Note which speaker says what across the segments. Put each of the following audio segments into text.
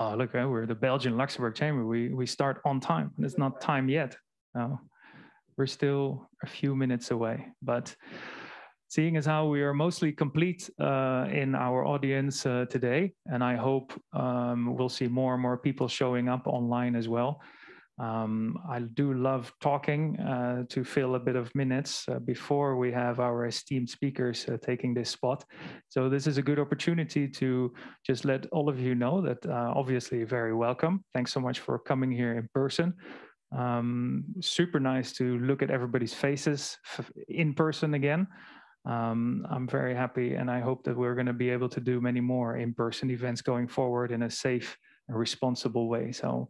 Speaker 1: Oh, look, we're the Belgian Luxembourg Chamber. We start on time, and it's not time yet. No, we're still a few minutes away. But seeing as how we are mostly complete in our audience today, and I hope we'll see more and more people showing up online as well. I do love talking to fill a bit of minutes before we have our esteemed speakers taking this spot. So this is a good opportunity to just let all of you know that obviously very welcome. Thanks so much for coming here in person. Super nice to look at everybody's faces in person again. I'm very happy, and I hope that we're going to be able to do many more in-person events going forward in a safe and responsible way. So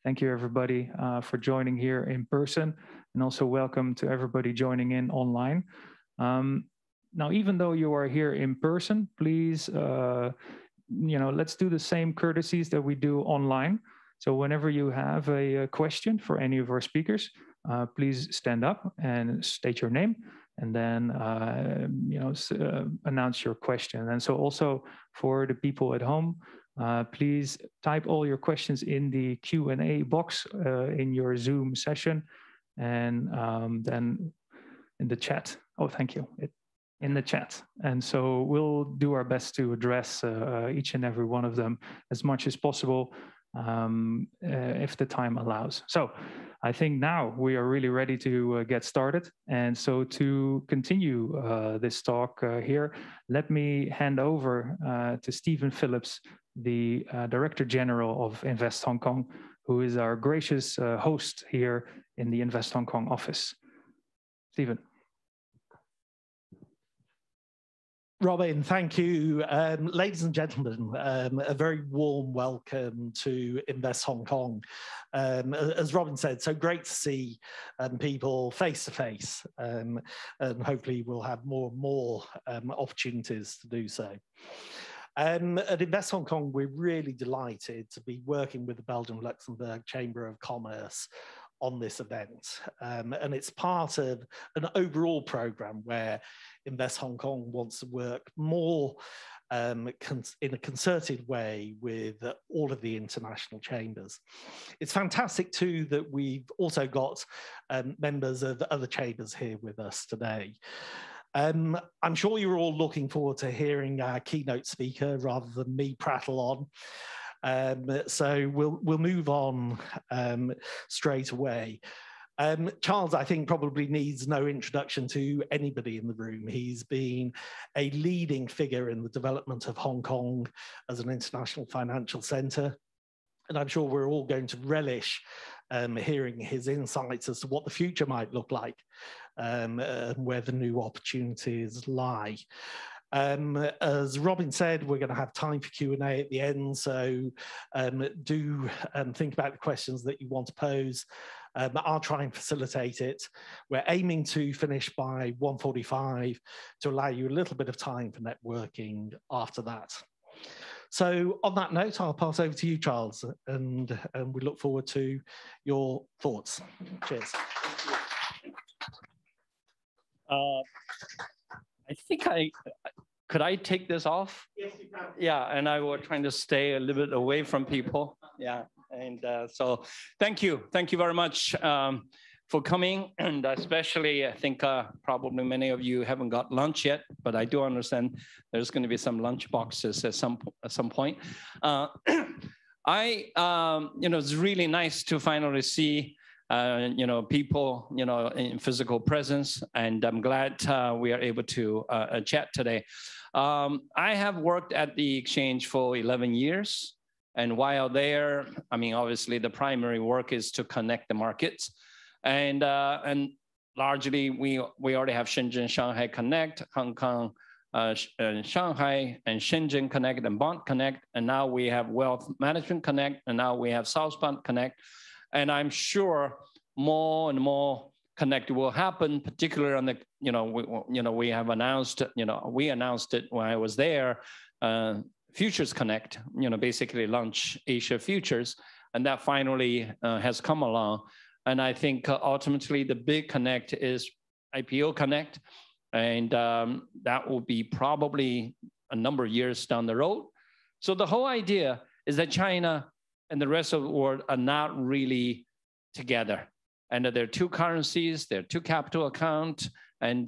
Speaker 1: thank you, everybody, for joining here in person, and also welcome to everybody joining in online. Now, even though you are here in person, please, let's do the same courtesies that we do online. So whenever you have a question for any of our speakers, please stand up and state your name, and then announce your question. And so also for the people at home, please type all your questions in the Q&A box in your Zoom session, and then in the chat. Oh, thank you. In the chat. And so we'll do our best to address each and every one of them as much as possible if the time allows. So I think now we are really ready to get started. And so to continue this talk here, let me hand over to Stephen Phillips, the Director General of Invest Hong Kong, who is our gracious host here in the Invest Hong Kong office. Stephen.
Speaker 2: Robin, thank you. Ladies and gentlemen, a very warm welcome to Invest Hong Kong. As Robin said, so great to see people face to face, and hopefully we'll have more and more opportunities to do so. At Invest Hong Kong, we're really delighted to be working with the Belgian Luxembourg Chamber of Commerce on this event. And it's part of an overall program where Invest Hong Kong wants to work more in a concerted way with all of the international chambers. It's fantastic too that we've also got members of other chambers here with us today. I'm sure you're all looking forward to hearing our keynote speaker rather than me prattle on. So we'll move on straight away. Charles, I think, probably needs no introduction to anybody in the room. He's been a leading figure in the development of Hong Kong as an international financial centre. And I'm sure we're all going to relish hearing his insights as to what the future might look like and where the new opportunities lie. As Robin said, we're going to have time for Q&A at the end, so do think about the questions that you want to pose. I'll try and facilitate it. We're aiming to finish by 1:45 to allow you a little bit of time for networking after that. So on that note, I'll pass over to you, Charles, and we look forward to your thoughts. Cheers.
Speaker 3: I think could I take this off?
Speaker 2: Yes, you can.
Speaker 3: Yeah, and I was trying to stay a little bit away from people. Yeah, and so thank you very much for coming, and especially I think probably many of you haven't got lunch yet, but I do understand there's going to be some lunch boxes at some point. It's really nice to finally see people, in physical presence, and I'm glad we are able to chat today. I have worked at the exchange for 11 years, and while there, obviously the primary work is to connect the markets, and largely we already have Shenzhen, Shanghai Connect, Hong Kong, Shanghai and Shenzhen Connect and Bond Connect, and now we have Wealth Management Connect, and now we have Southbound Connect. And I'm sure more and more connect will happen, particularly on the, we have announced, we announced it when I was there, Futures Connect, basically launch Asia Futures, and that finally has come along. And I think ultimately the big connect is IPO Connect, and that will be probably a number of years down the road. So the whole idea is that China and the rest of the world are not really together. And there are two currencies, there are two capital accounts, and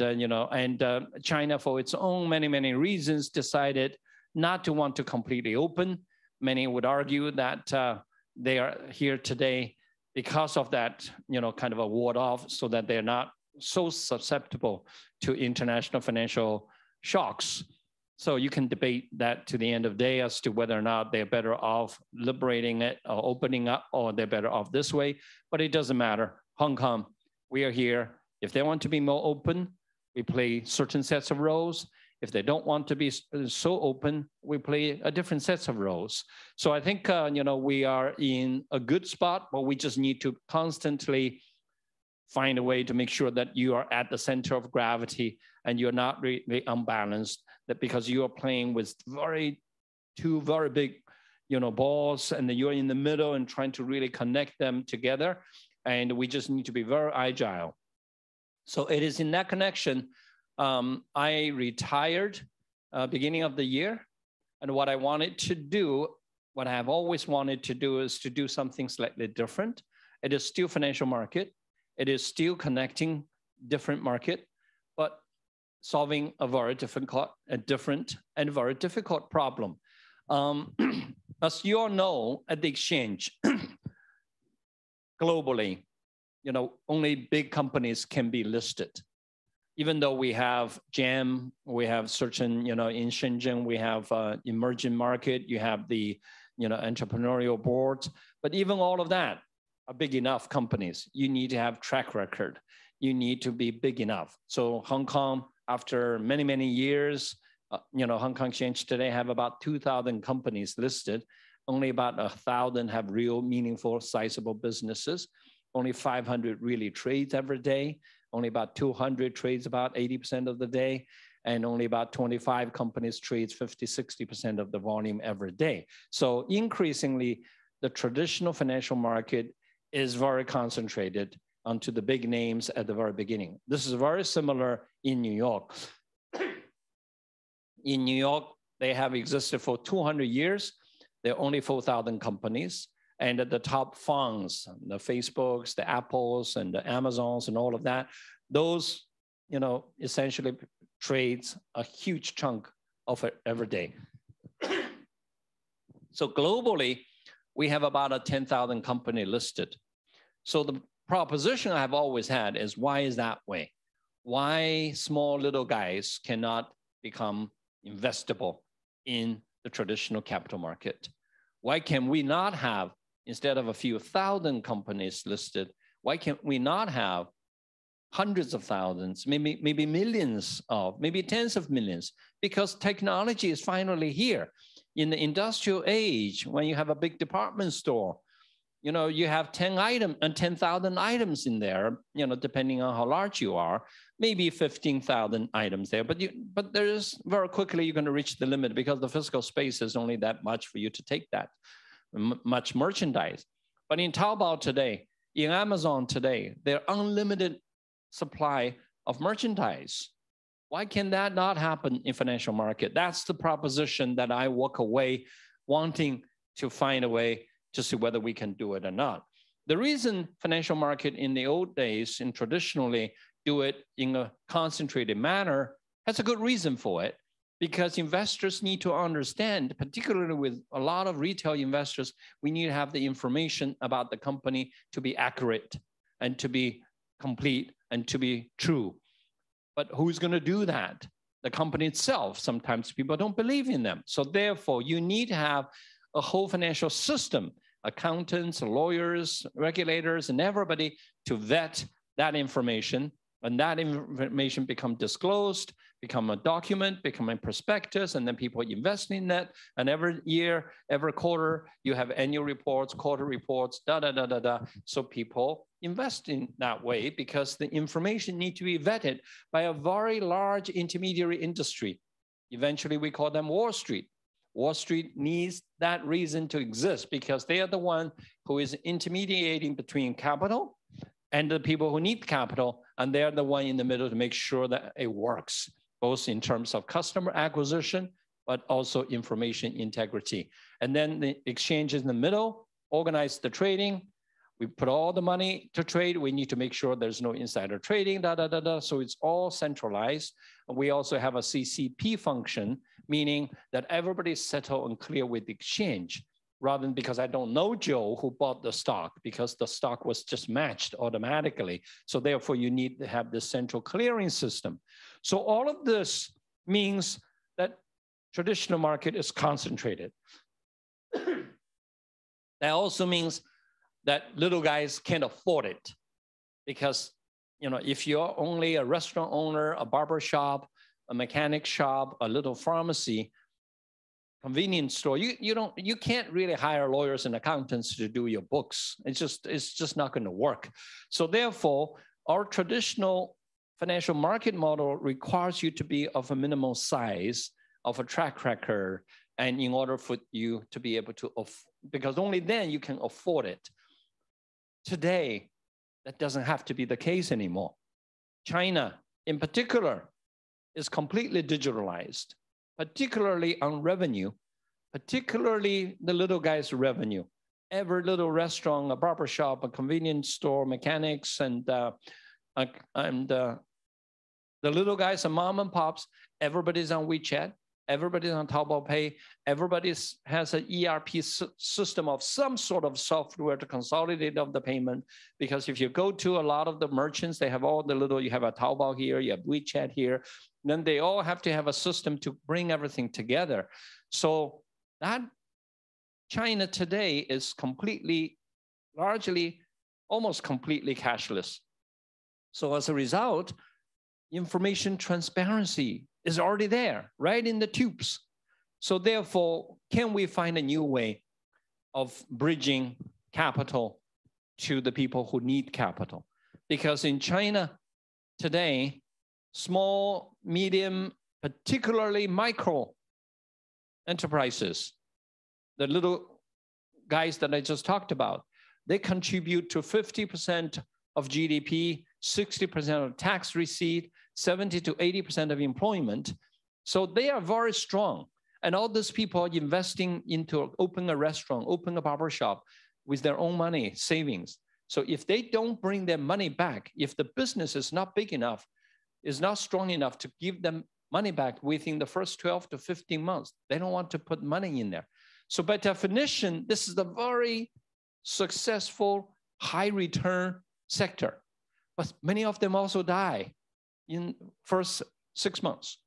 Speaker 3: China, for its own many reasons, decided not to want to completely open. Many would argue that they are here today because of that, kind of a ward off, so that they're not so susceptible to international financial shocks. So you can debate that to the end of the day as to whether or not they're better off liberating it or opening up, or they're better off this way, but it doesn't matter. Hong Kong, we are here. If they want to be more open, we play certain sets of roles. If they don't want to be so open, we play a different sets of roles. So I think, we are in a good spot, but we just need to constantly find a way to make sure that you are at the center of gravity and you're not really unbalanced, that because you are playing with two very big, balls, and then you're in the middle and trying to really connect them together. And we just need to be very agile. So it is in that connection, I retired beginning of the year. And what I wanted to do, what I have always wanted to do, is to do something slightly different. It is still financial market. It is still connecting different market, but solving a very different and very difficult problem. As you all know, at the exchange, globally, only big companies can be listed. Even though we have GEM, we have certain, in Shenzhen, we have emerging market, you have the, entrepreneurial boards, but even all of that are big enough companies. You need to have track record. You need to be big enough. So Hong Kong, after many years, Hong Kong Exchange today have about 2,000 companies listed. Only about 1,000 have real, meaningful, sizable businesses. Only 500 really trades every day. Only about 200 trades about 80% of the day. And only about 25 companies trades 50–60% of the volume every day. So increasingly, the traditional financial market is very concentrated onto the big names at the very beginning. This is very similar in New York. In New York, they have existed for 200 years. There are only 4,000 companies. And at the top funds, the Facebooks, the Apples, and the Amazons, and all of that, those, essentially trades a huge chunk of it every day. So globally, we have about a 10,000 company listed. So the proposition I've always had is, why is that way? Why small little guys cannot become investable in the traditional capital market? Why can we not have, instead of a few thousand companies listed, why can we not have hundreds of thousands, maybe millions of, maybe tens of millions? Because technology is finally here. In the industrial age, when you have a big department store, you have 10,000 items in there, depending on how large you are, maybe 15,000 items there. But there is very quickly you're going to reach the limit, because the physical space is only that much for you to take that much merchandise. But in Taobao today, in Amazon today, there are unlimited supply of merchandise. Why can that not happen in financial market? That's the proposition that I walk away wanting to find a way to see whether we can do it or not. The reason financial market in the old days and traditionally do it in a concentrated manner has a good reason for it, because investors need to understand, particularly with a lot of retail investors, we need to have the information about the company to be accurate and to be complete and to be true. But who's going to do that? The company itself. Sometimes people don't believe in them. So therefore, you need to have a whole financial system, accountants, lawyers, regulators, and everybody to vet that information. And that information become disclosed, become a document, become a prospectus, and then people invest in that. And every year, every quarter, you have annual reports, quarter reports, So people invest in that way, because the information needs to be vetted by a very large intermediary industry. Eventually, we call them Wall Street. Wall Street needs that reason to exist, because they are the one who is intermediating between capital and the people who need capital, and they're the one in the middle to make sure that it works, both in terms of customer acquisition but also information integrity. And then the exchanges in the middle organize the trading. We put all the money to trade. We need to make sure there's no insider trading, So it's all centralized. We also have a CCP function, meaning that everybody's settled and clear with the exchange, rather than because I don't know Joe who bought the stock, because the stock was just matched automatically. So therefore you need to have this central clearing system. So all of this means that traditional market is concentrated. That also means that little guys can't afford it, because if you're only a restaurant owner, a barber shop, a mechanic shop, a little pharmacy, convenience store, you can't really hire lawyers and accountants to do your books. It's just not going to work. So therefore, our traditional financial market model requires you to be of a minimal size, of a track record, and in order for you to be able to, because only then you can afford it. Today, that doesn't have to be the case anymore. China, in particular, is completely digitalized, particularly on revenue, particularly the little guy's revenue. Every little restaurant, a barber shop, a convenience store, mechanics, and the little guys and mom and pops, everybody's on WeChat, everybody's on Taobao Pay, everybody has an ERP system of some sort of software to consolidate of the payment. Because if you go to a lot of the merchants, they have all the little, you have a Taobao here, you have WeChat here, then they all have to have a system to bring everything together. So that China today is completely, largely, almost completely cashless. So as a result, information transparency is already there, right in the tubes. So therefore, can we find a new way of bridging capital to the people who need capital? Because in China today, small, medium, particularly micro enterprises, the little guys that I just talked about, they contribute to 50% of GDP, 60% of tax receipt, 70 to 80% of employment. So they are very strong. And all these people are investing into opening a restaurant, opening a barber shop with their own money, savings. So if they don't bring their money back, if the business is not big enough, is not strong enough to give them money back within the first 12 to 15 months, they don't want to put money in there. So by definition, this is a very successful, high return sector. But many of them also die in first 6 months.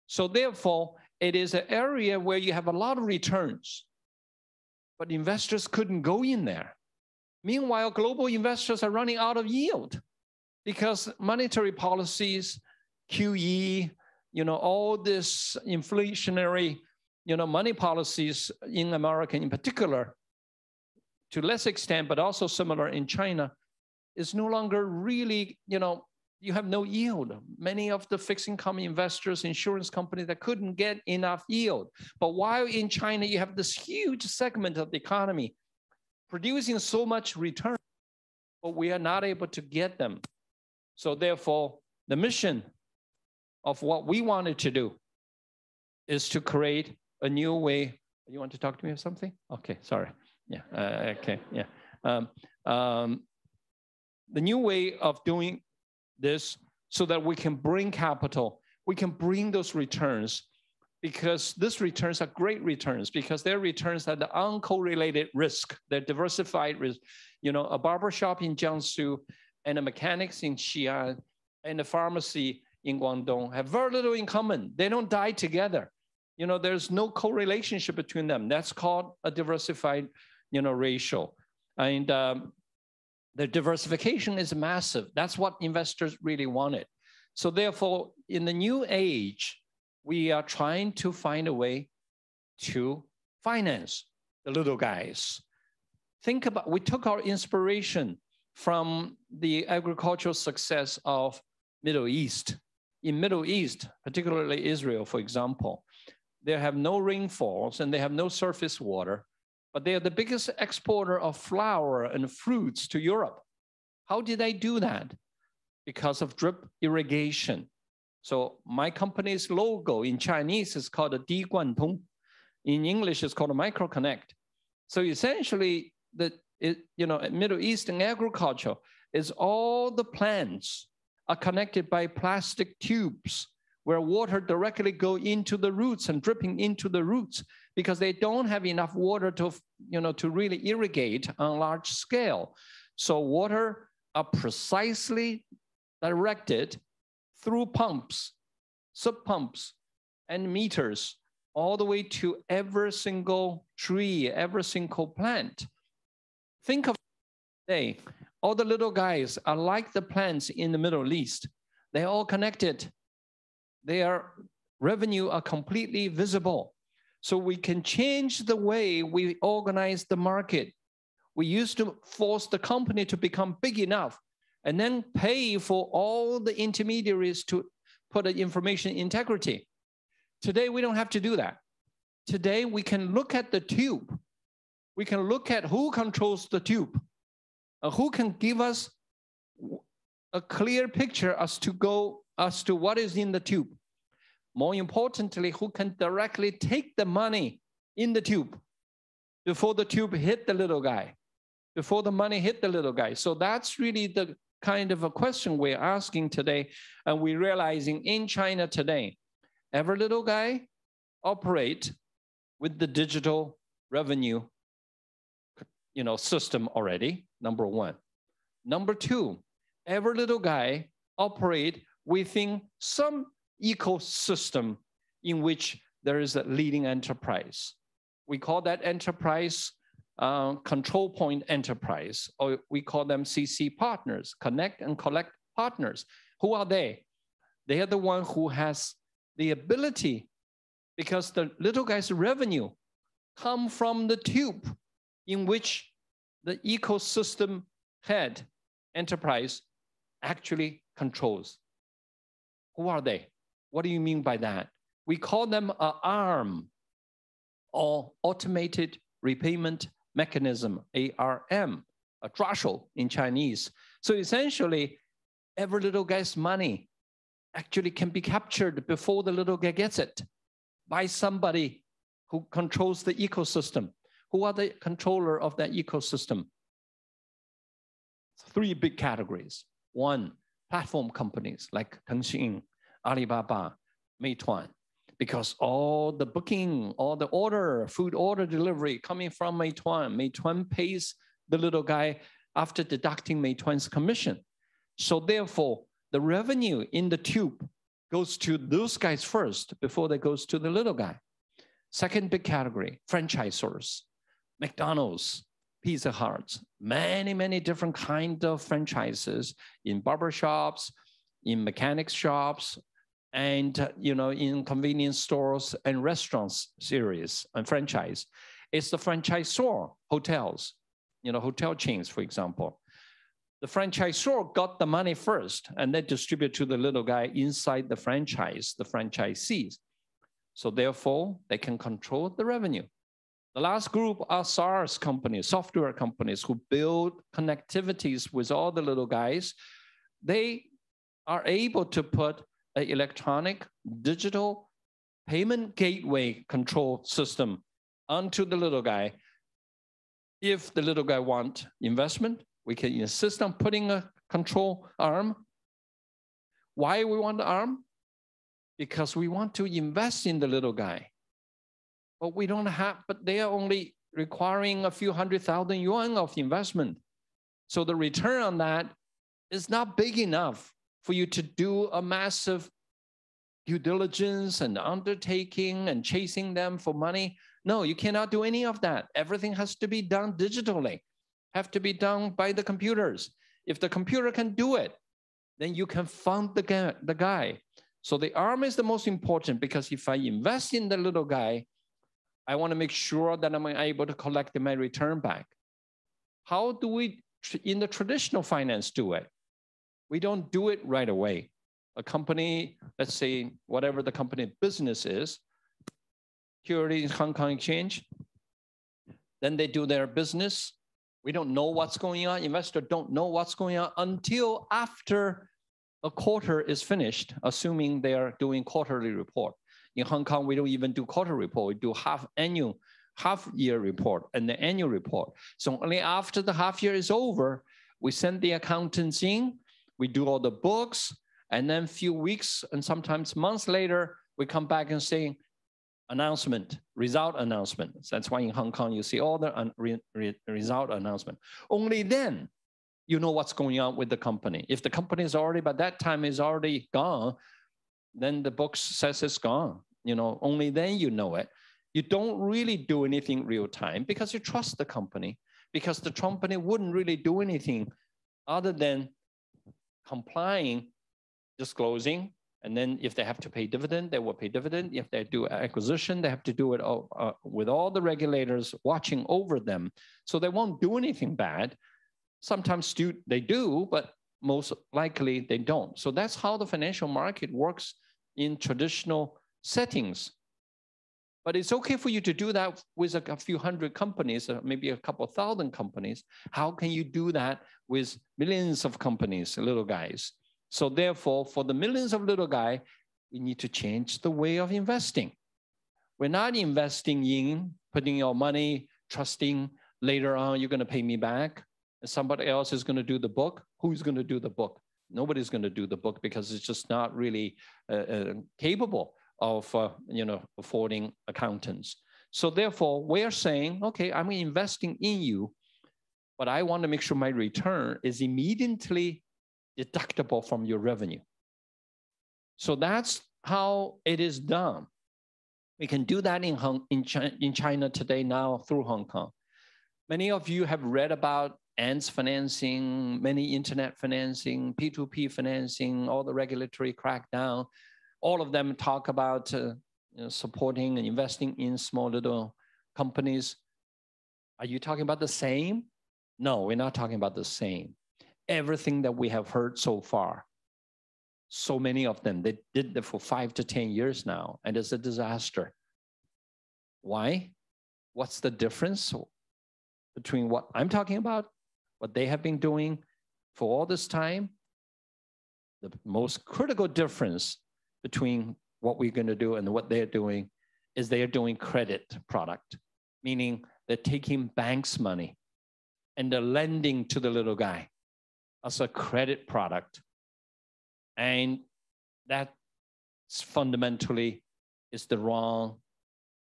Speaker 3: So therefore, it is an area where you have a lot of returns, but investors couldn't go in there. Meanwhile, global investors are running out of yield because monetary policies, QE, all this inflationary, money policies in America in particular, to less extent, but also similar in China, is no longer really, you have no yield. Many of the fixed income investors, insurance companies that couldn't get enough yield. But while in China, you have this huge segment of the economy producing so much return, but we are not able to get them. So therefore, the mission of what we wanted to do is to create a new way. You want to talk to me or something? Okay, sorry. Yeah, okay, yeah. The new way of doing this so that we can bring capital, we can bring those returns, because these returns are great returns, because they're returns that are uncorrelated risk, they're diversified risk. A barbershop in Jiangsu and a mechanics in Xi'an and a pharmacy in Guangdong have very little in common. They don't die together. There's no correlation between them. That's called a diversified, ratio. And the diversification is massive. That's what investors really wanted. So therefore, in the new age, we are trying to find a way to finance the little guys. Think about, we took our inspiration from the agricultural success of Middle East. In Middle East, particularly Israel, for example, they have no rainfalls and they have no surface water, but they are the biggest exporter of flour and fruits to Europe. How did they do that? Because of drip irrigation. So my company's logo in Chinese is called a Di Guan Tong. In English, it's called a microconnect. So essentially, Middle Eastern agriculture is all the plants are connected by plastic tubes where water directly go into the roots and dripping into the roots because they don't have enough water to really irrigate on large scale. So water are precisely directed through pumps, sub-pumps, and meters all the way to every single tree, every single plant. Think of today, all the little guys are like the plants in the Middle East. They're all connected. Their revenue are completely visible. So we can change the way we organize the market. We used to force the company to become big enough and then pay for all the intermediaries to put the information integrity. Today, we don't have to do that. Today, we can look at the tube. We can look at who controls the tube, who can give us a clear picture as to what is in the tube. More importantly, who can directly take the money in the tube before the tube hit the little guy, before the money hit the little guy. So that's really the kind of a question we're asking today. And we're realizing in China today, every little guy operate with the digital revenue system already, number one. Number two, every little guy operate within some ecosystem in which there is a leading enterprise. We call that enterprise control point enterprise, or we call them CC partners, connect and collect partners. Who are they? They are the one who has the ability, because the little guy's revenue come from the tube in which the ecosystem head enterprise actually controls. Who are they? What do you mean by that? We call them an ARM, or Automated Repayment Mechanism, ARM, a 抓手 in Chinese. So essentially, every little guy's money actually can be captured before the little guy gets it by somebody who controls the ecosystem. Who are the controller of that ecosystem? Three big categories. One, platform companies like Tencent, Alibaba, Meituan, because all the booking, all the order, food order delivery coming from Meituan. Meituan pays the little guy after deducting Meituan's commission. So therefore, the revenue in the tube goes to those guys first before it goes to the little guy. Second big category, franchisors, McDonald's, Pizza Hut, many different kinds of franchises in barbershops, in mechanics shops, and in convenience stores and restaurants series and franchise. It's the franchisor, hotels, hotel chains, for example. The franchisor got the money first and then distribute to the little guy inside the franchise, the franchisees. So therefore, they can control the revenue. The last group are SaaS companies, software companies who build connectivities with all the little guys. They are able to put an electronic digital payment gateway control system onto the little guy. If the little guy wants investment, we can insist on putting a control arm. Why we want the arm? Because we want to invest in the little guy. But we don't have, but they are only requiring a few 100,000 yuan of investment. So the return on that is not big enough for you to do a massive due diligence and undertaking and chasing them for money. No, you cannot do any of that. Everything has to be done digitally, have to be done by the computers. If the computer can do it, then you can fund the guy. So the arm is the most important, because if I invest in the little guy, I want to make sure that I'm able to collect my return back. How do we, in the traditional finance, do it? We don't do it right away. A company, let's say, whatever the company business is, Securities Hong Kong Exchange, then they do their business. We don't know what's going on. Investors don't know what's going on until after a quarter is finished, assuming they are doing quarterly report. In Hong Kong, we don't even do quarter report. We do half-year report and the annual report. So only after the half year is over, we send the accountants in, we do all the books, and then a few weeks and sometimes months later, we come back and say, announcement, result announcement. That's why in Hong Kong, you see all the result announcement. Only then, you know what's going on with the company. If the company is already, by that time, is already gone, then the book says it's gone. Only then you know it. You don't really do anything real time because you trust the company, because the company wouldn't really do anything other than complying, disclosing, and then if they have to pay dividend, they will pay dividend. If they do acquisition, they have to do it with all the regulators watching over them. So they won't do anything bad. Sometimes they do, but most likely they don't. So that's how the financial market works in traditional settings. But it's okay for you to do that with a few hundred companies, or maybe a couple thousand companies. How can you do that with millions of companies, little guys? So therefore, for the millions of little guys, we need to change the way of investing. We're not investing in putting your money, trusting later on you're going to pay me back, and somebody else is going to do the book. Who's going to do the book? Nobody's going to do the book because it's just not really capable of affording accountants. So therefore, we are saying, okay, I'm investing in you, but I want to make sure my return is immediately deductible from your revenue. So that's how it is done. We can do that in China today now through Hong Kong. Many of you have read about ants financing, many internet financing, P2P financing, all the regulatory crackdown. All of them talk about supporting and investing in small little companies. Are you talking about the same? No, we're not talking about the same. Everything that we have heard so far, so many of them, they did that for 5 to 10 years now, and it's a disaster. Why? What's the difference between what I'm talking about, what they have been doing for all this time? The most critical difference between what we're going to do and what they're doing is they are doing credit product, meaning they're taking banks' money and they're lending to the little guy as a credit product. And that fundamentally is the wrong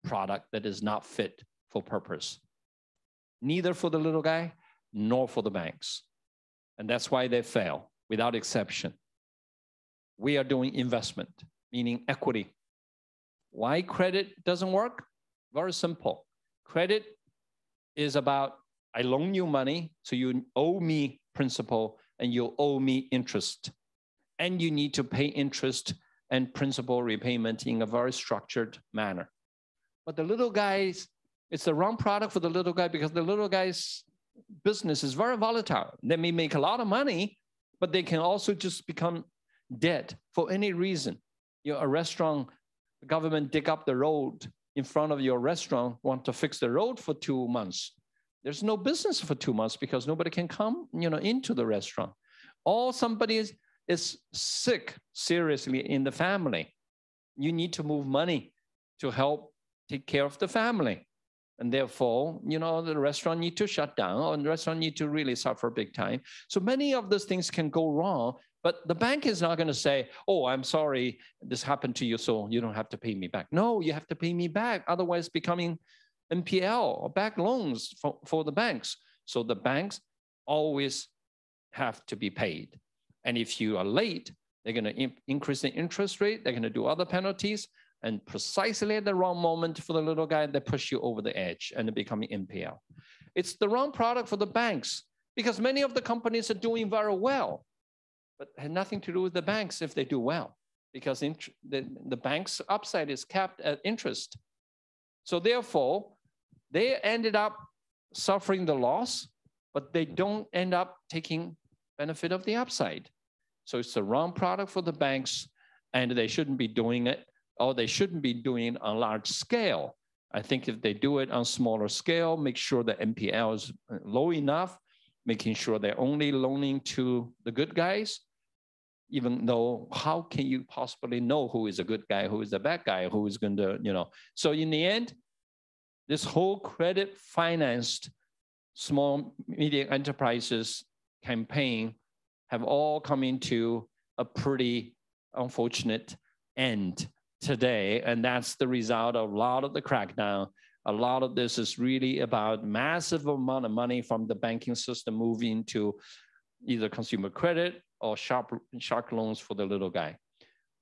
Speaker 3: product that is not fit for purpose, neither for the little guy nor for the banks. And that's why they fail without exception. We are doing investment, meaning equity. Why credit doesn't work? Very simple. Credit is about, I loan you money, so you owe me principal and you owe me interest. And you need to pay interest and principal repayment in a very structured manner. But the little guys, it's the wrong product for the little guy because the little guy's business is very volatile. They may make a lot of money, but they can also just become dead for any reason. You're a restaurant, the government dig up the road in front of your restaurant, want to fix the road for 2 months. There's no business for 2 months because nobody can come, into the restaurant. Or somebody is sick seriously in the family. You need to move money to help take care of the family. And therefore, the restaurant need to shut down, or the restaurant need to really suffer big time. So many of those things can go wrong, but the bank is not going to say, oh, I'm sorry, this happened to you, so you don't have to pay me back. No, you have to pay me back. Otherwise, becoming NPL or back loans for the banks. So the banks always have to be paid. And if you are late, they're going to increase the interest rate. They're going to do other penalties. And precisely at the wrong moment for the little guy, they push you over the edge and becoming NPL. It's the wrong product for the banks because many of the companies are doing very well, but it had nothing to do with the banks if they do well because the bank's upside is capped at interest. So therefore, they ended up suffering the loss, but they don't end up taking benefit of the upside. So it's the wrong product for the banks, and they shouldn't be doing it, or they shouldn't be doing it on large scale. I think if they do it on smaller scale, make sure the NPL is low enough, making sure they're only loaning to the good guys, even though how can you possibly know who is a good guy, who is a bad guy, who is going to, So in the end, this whole credit financed small medium enterprises campaign have all come into a pretty unfortunate end today. And that's the result of a lot of the crackdown. A lot of this is really about massive amount of money from the banking system moving to either consumer credit or shark loans for the little guy.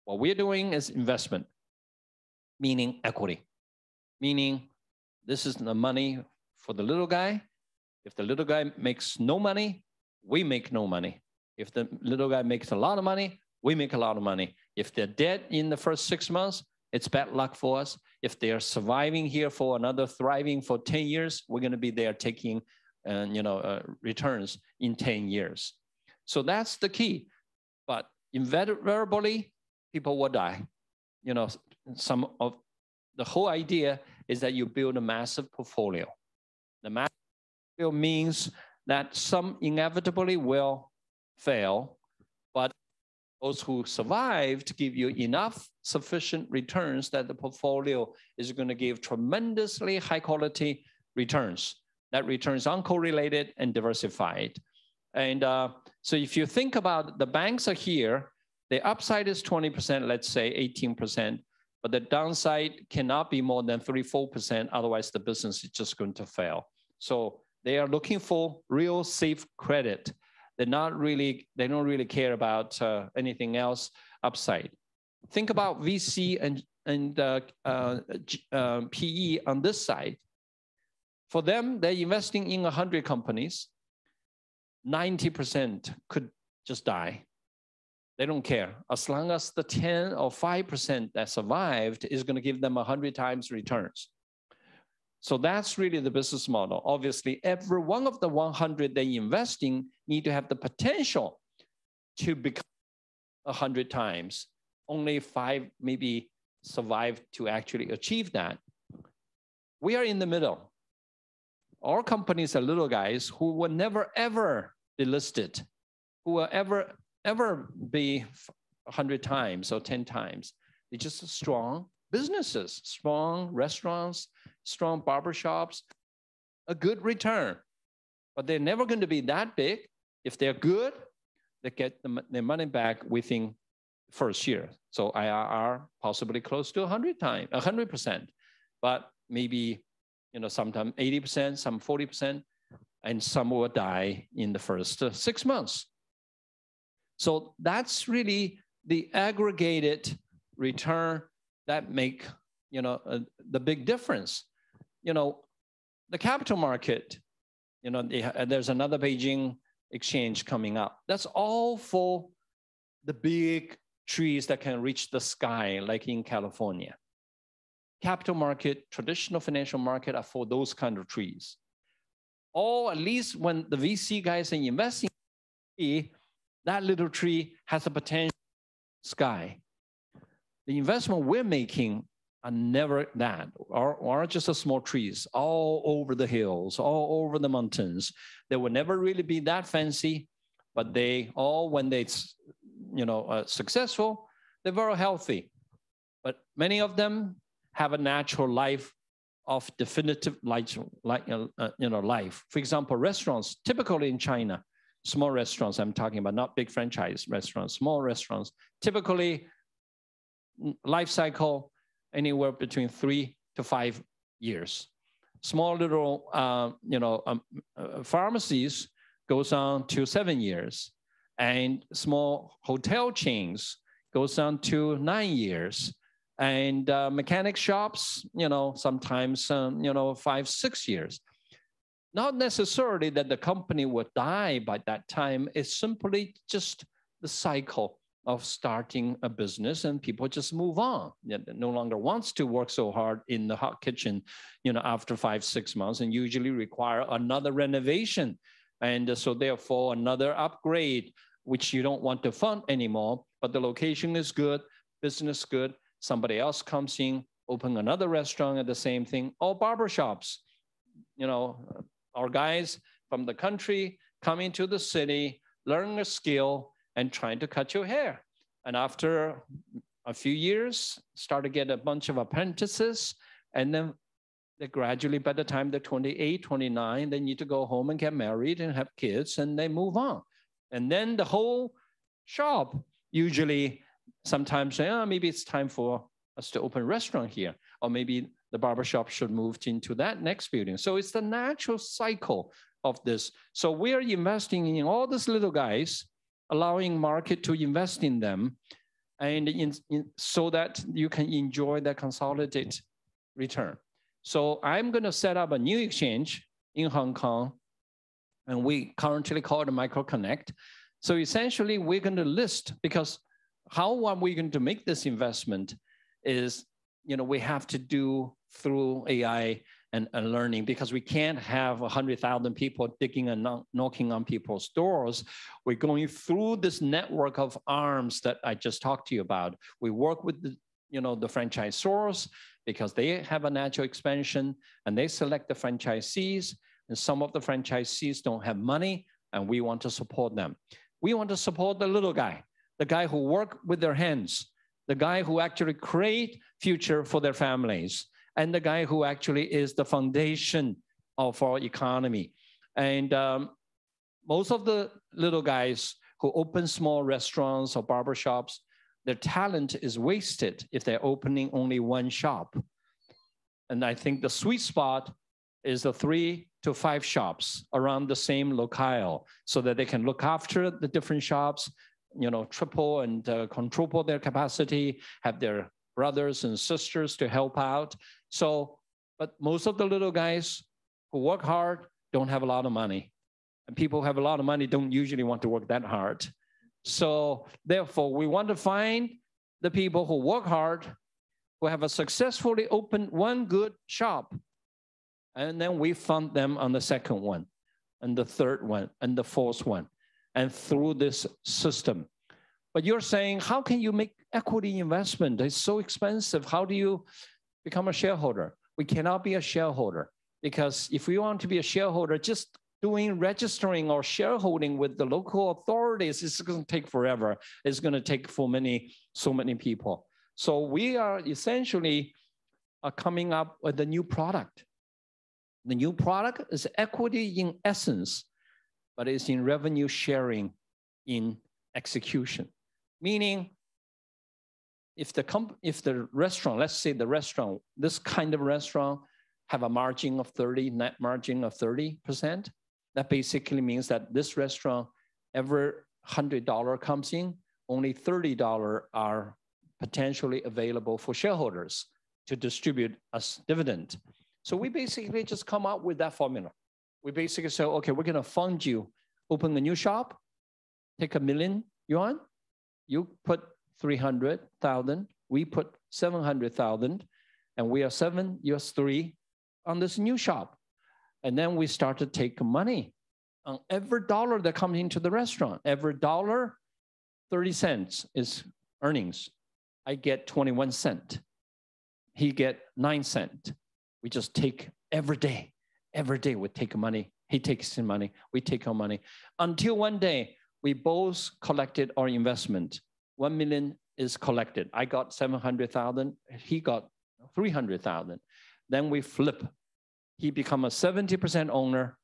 Speaker 3: What we're doing is investment, meaning equity, meaning this is the money for the little guy. If the little guy makes no money, we make no money. If the little guy makes a lot of money, we make a lot of money. If they're dead in the first 6 months, it's bad luck for us. If they are surviving here for another thriving for 10 years, we're going to be there taking returns in 10 years. So that's the key. But invariably, people will die. Some of the whole idea is that you build a massive portfolio. The massive portfolio means that some inevitably will fail, but those who survived give you enough sufficient returns that the portfolio is going to give tremendously high quality returns. That returns uncorrelated and diversified. And so if you think about the banks are here, the upside is 20%, let's say 18%, but the downside cannot be more than 3-4%. Otherwise, the business is just going to fail. So they are looking for real safe credit. They don't really care about anything else upside. Think about VC and PE on this side. For them, they're investing in 100 companies. 90% could just die. They don't care. As long as the 10 or 5% that survived is going to give them 100 times returns. So that's really the business model. Obviously, every one of the 100 they invest in need to have the potential to become 100 times. Only 5 maybe survive to actually achieve that. We are in the middle. Our companies are little guys who will never, ever be listed, who will ever be 100 times or 10 times. They're just strong businesses, strong restaurants, strong barbershops, a good return. But they're never going to be that big. If they're good, they get their money back within first year. So IRR possibly close to 100%, but maybe sometimes 80%, some 40%, and some will die in the first 6 months. So that's really the aggregated return that make the big difference. The capital market, there's another Beijing exchange coming up. That's all for the big trees that can reach the sky, like in California. Capital market, traditional financial market are for those kind of trees. Or at least when the VC guys are investing, that little tree has a potential sky. The investment we're making are never that, or just a small trees all over the hills, all over the mountains. They will never really be that fancy, but they all, when they're successful, they're very healthy. But many of them have a natural life of definitive life. For example, restaurants, typically in China, small restaurants, I'm talking about not big franchise restaurants, small restaurants, typically life cycle anywhere between 3 to 5 years. Small little pharmacies goes on to 7 years, and small hotel chains goes on to 9 years. And mechanic shops, sometimes 5-6 years. Not necessarily that the company would die by that time. It's simply just the cycle of starting a business, and people just move on. No longer wants to work so hard in the hot kitchen, after 5-6 months, and usually require another renovation. And so therefore another upgrade, which you don't want to fund anymore, but the location is good, business good. Somebody else comes in, open another restaurant at the same thing, or barbershops. Our guys from the country come into the city, learn a skill, and trying to cut your hair. And after a few years, start to get a bunch of apprentices, and then they gradually, by the time they're 28, 29, they need to go home and get married and have kids, and they move on. And then the whole shop usually sometimes say, oh, maybe it's time for us to open a restaurant here, or maybe the barbershop should move into that next building. So it's the natural cycle of this. So we are investing in all these little guys, allowing market to invest in them, and so that you can enjoy the consolidated return. So I'm going to set up a new exchange in Hong Kong, and we currently call it MicroConnect. So essentially, we're going to list, because how are we going to make this investment is, we have to do through AI and learning, because we can't have 100,000 people digging and knocking on people's doors. We're going through this network of arms that I just talked to you about. We work with the franchisors, because they have a natural expansion, and they select the franchisees, and some of the franchisees don't have money, and we want to support them. We want to support the little guy, the guy who work with their hands, the guy who actually create future for their families, and the guy who actually is the foundation of our economy. And most of the little guys who open small restaurants or barbershops, their talent is wasted if they're opening only one shop. And I think the sweet spot is the 3 to 5 shops around the same locale, so that they can look after the different shops, triple and quadruple their capacity, have their brothers and sisters to help out. So, but most of the little guys who work hard don't have a lot of money. And people who have a lot of money don't usually want to work that hard. So therefore, we want to find the people who work hard, who have a successfully opened one good shop. And then we fund them on the second one, and the third one, and the fourth one, and through this system. But you're saying, how can you make equity investment? It's so expensive. How do you become a shareholder? We cannot be a shareholder, because if we want to be a shareholder, just doing registering or shareholding with the local authorities, it's going to take forever. It's going to take so many people. So we are essentially coming up with a new product. The new product is equity in essence, but it's in revenue sharing in execution. Meaning, if the restaurant, let's say the restaurant, this kind of restaurant have a margin of 30, net margin of 30%, that basically means that this restaurant, every $100 comes in, only $30 are potentially available for shareholders to distribute as dividend. So we basically just come up with that formula. We basically say, okay, we're going to fund you, open a new shop, take $1 million yuan, you put 300,000, we put 700,000, and we are 7, you're 3 on this new shop. And then we start to take money on every dollar that comes into the restaurant. Every dollar, 30 cents is earnings. I get 21 cents. He get 9 cents. We just take every day we take money. He takes his money, we take our money. Until one day, we both collected our investment. 1 million is collected. I got 700,000, he got 300,000. Then we flip. He become a 70% owner.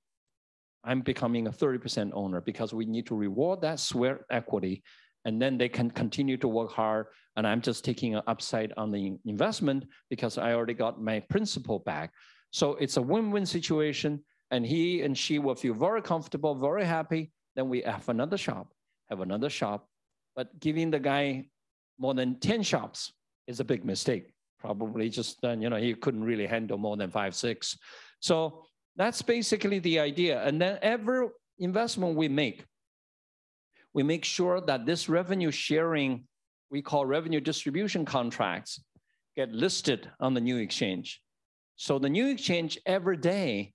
Speaker 3: I'm becoming a 30% owner, because we need to reward that sweat equity, and then they can continue to work hard. And I'm just taking an upside on the investment, because I already got my principal back. So it's a win-win situation, and he and she will feel very comfortable, very happy. Then we have another shop. But giving the guy more than 10 shops is a big mistake. Probably just, he couldn't really handle more than 5, 6. So that's basically the idea. And then every investment we make sure that this revenue sharing, we call revenue distribution contracts, get listed on the new exchange. So the new exchange every day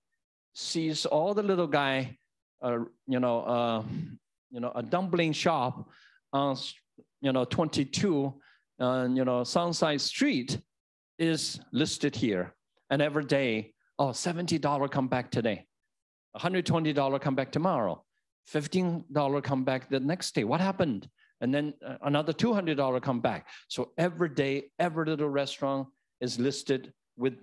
Speaker 3: sees all the little guy, a dumpling shop on, 22, Sunside Street is listed here. And every day, $70 come back today, $120 come back tomorrow. $15 come back the next day. What happened? And then another $200 come back. So every day, every little restaurant is listed with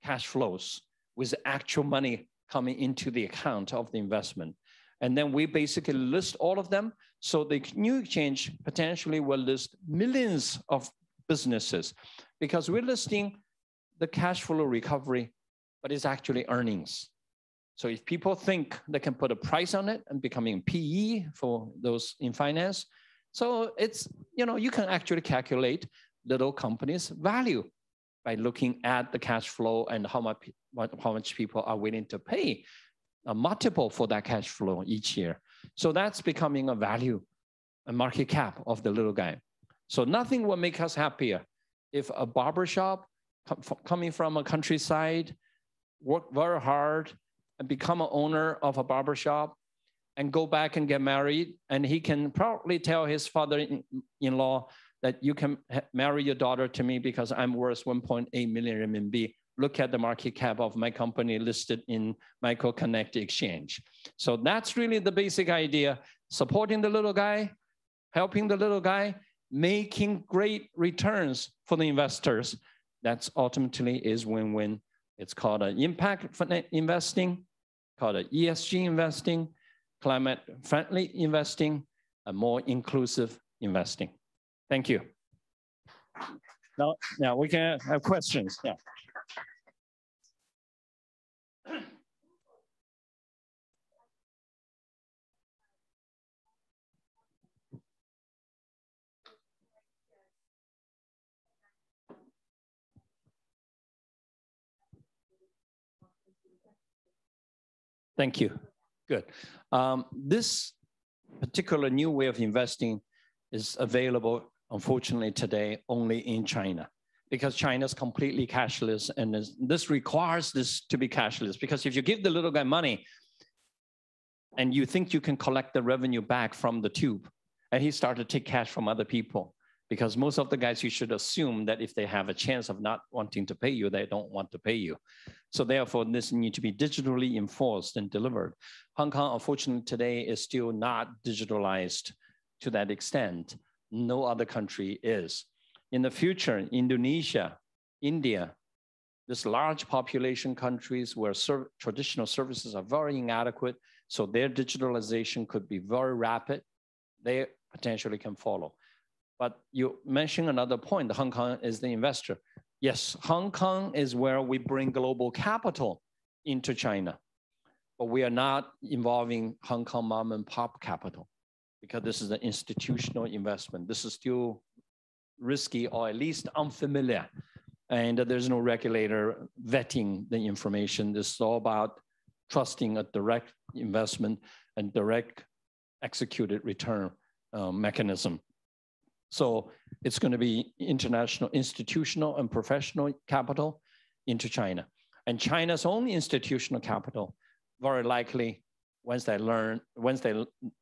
Speaker 3: cash flows, with actual money coming into the account of the investment. And then we basically list all of them. So the new exchange potentially will list millions of businesses because we're listing the cash flow recovery, but it's actually earnings. So if people think they can put a price on it and becoming PE for those in finance, so it's, you can actually calculate little companies' value by looking at the cash flow and how much people are willing to pay a multiple for that cash flow each year. So that's becoming a value, a market cap of the little guy. So nothing will make us happier if a barbershop coming from a countryside, work very hard and become an owner of a barbershop and go back and get married. And he can proudly tell his father-in-law that you can marry your daughter to me because I'm worth 1.8 million RMB. Look at the market cap of my company listed in Micro Connect Exchange. So that's really the basic idea, supporting the little guy, helping the little guy, making great returns for the investors. That's ultimately is win-win. It's called an impact investing, called an ESG investing, climate-friendly investing, and more inclusive investing. Thank you. Now we can have questions. Yeah. Thank you. Good. This particular new way of investing is available, unfortunately, today only in China because China is completely cashless, and this requires this to be cashless because if you give the little guy money and you think you can collect the revenue back from the tube, and he started to take cash from other people, because most of the guys, you should assume that if they have a chance of not wanting to pay you, they don't want to pay you. So therefore, this needs to be digitally enforced and delivered. Hong Kong, unfortunately, today is still not digitalized to that extent. No other country is. In the future, Indonesia, India, this large population countries where traditional services are very inadequate, so their digitalization could be very rapid, they potentially can follow. But you mentioned another point, Hong Kong is the investor. Yes, Hong Kong is where we bring global capital into China, but we are not involving Hong Kong mom and pop capital because this is an institutional investment. This is still risky or at least unfamiliar. And there's no regulator vetting the information. This is all about trusting a direct investment and direct executed return mechanism. So it's going to be international, institutional, and professional capital into China. And China's own institutional capital, very likely,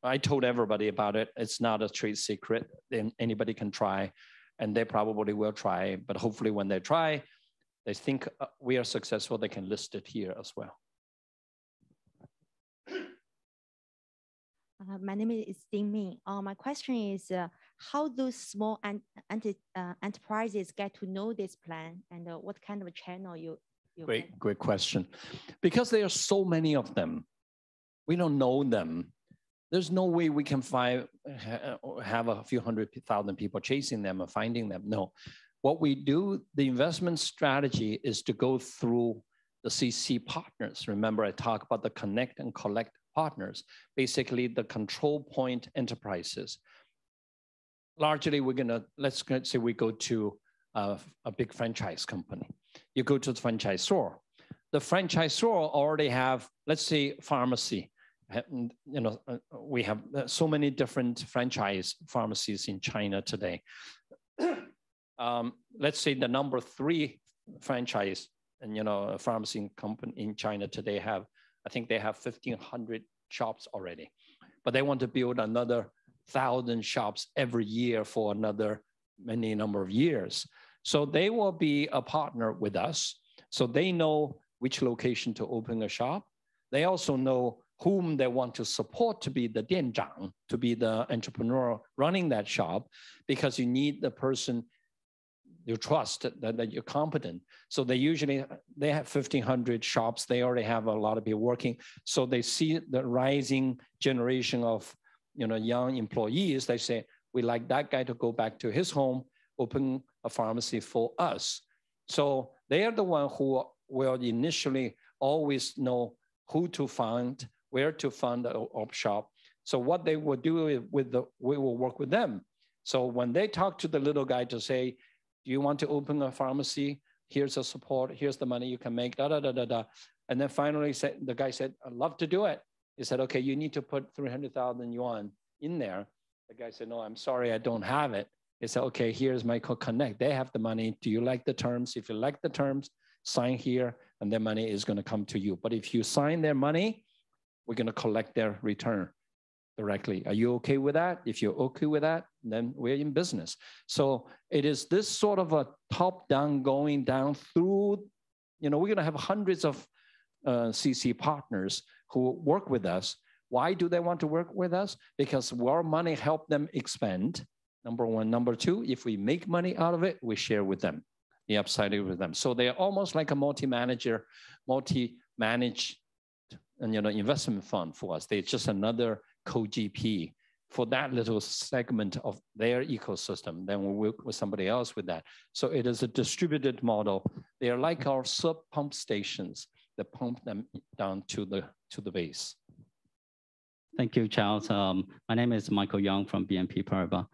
Speaker 3: I told everybody about it. It's not a trade secret. Then anybody can try, and they probably will try. But hopefully, when they try, they think we are successful. They can list it here as well.
Speaker 4: My name is Ding Ming. My question is, how do small enterprises get to know this plan, and what kind of channel you
Speaker 3: Great question. Because there are so many of them, we don't know them. There's no way we can have a few 100,000 people chasing them or finding them. No. What we do, the investment strategy is to go through the CC partners. Remember, I talked about the connect and collect partners, basically the control point enterprises. Largely, let's say we go to a big franchise company. You go to the franchisor. The franchisor already have, let's say, pharmacy. We have so many different franchise pharmacies in China today. Let's say the number 3 franchise and a pharmacy company in China today I think they have 1,500 shops already, but they want to build another 1,000 shops every year for another many number of years. So they will be a partner with us. So they know which location to open a shop. They also know whom they want to support to be the 店长, to be the entrepreneur running that shop, because you need the person you trust that you're competent. So they have 1,500 shops. They already have a lot of people working. So they see the rising generation of young employees. They say, we like that guy to go back to his home, open a pharmacy for us. So they are the one who will initially always know who to fund, where to fund the op shop. So what they will do we will work with them. So when they talk to the little guy to say, do you want to open a pharmacy? Here's the support. Here's the money you can make, da, da, da, da, da. And then finally the guy said, I'd love to do it. He said, okay, you need to put 300,000 yuan in there. The guy said, no, I'm sorry, I don't have it. He said, okay, here's Michael Connect. They have the money. Do you like the terms? If you like the terms, sign here, and their money is going to come to you. But if you sign their money, we're going to collect their return directly. Are you okay with that? If you're okay with that, then we're in business. So it is this sort of a top-down going down through, we're going to have hundreds of CC partners who work with us. Why do they want to work with us? Because our money help them expand, number one. Number two, if we make money out of it, we share with them, the upside with them. So they're almost like a multi-manager, multi-managed investment fund for us. They're just another co-GP for that little segment of their ecosystem. Then we work with somebody else with that. So it is a distributed model. They are like our sub-pump stations that pump them down to the base.
Speaker 5: Thank you, Charles. My name is Michael Young from BNP Paribas.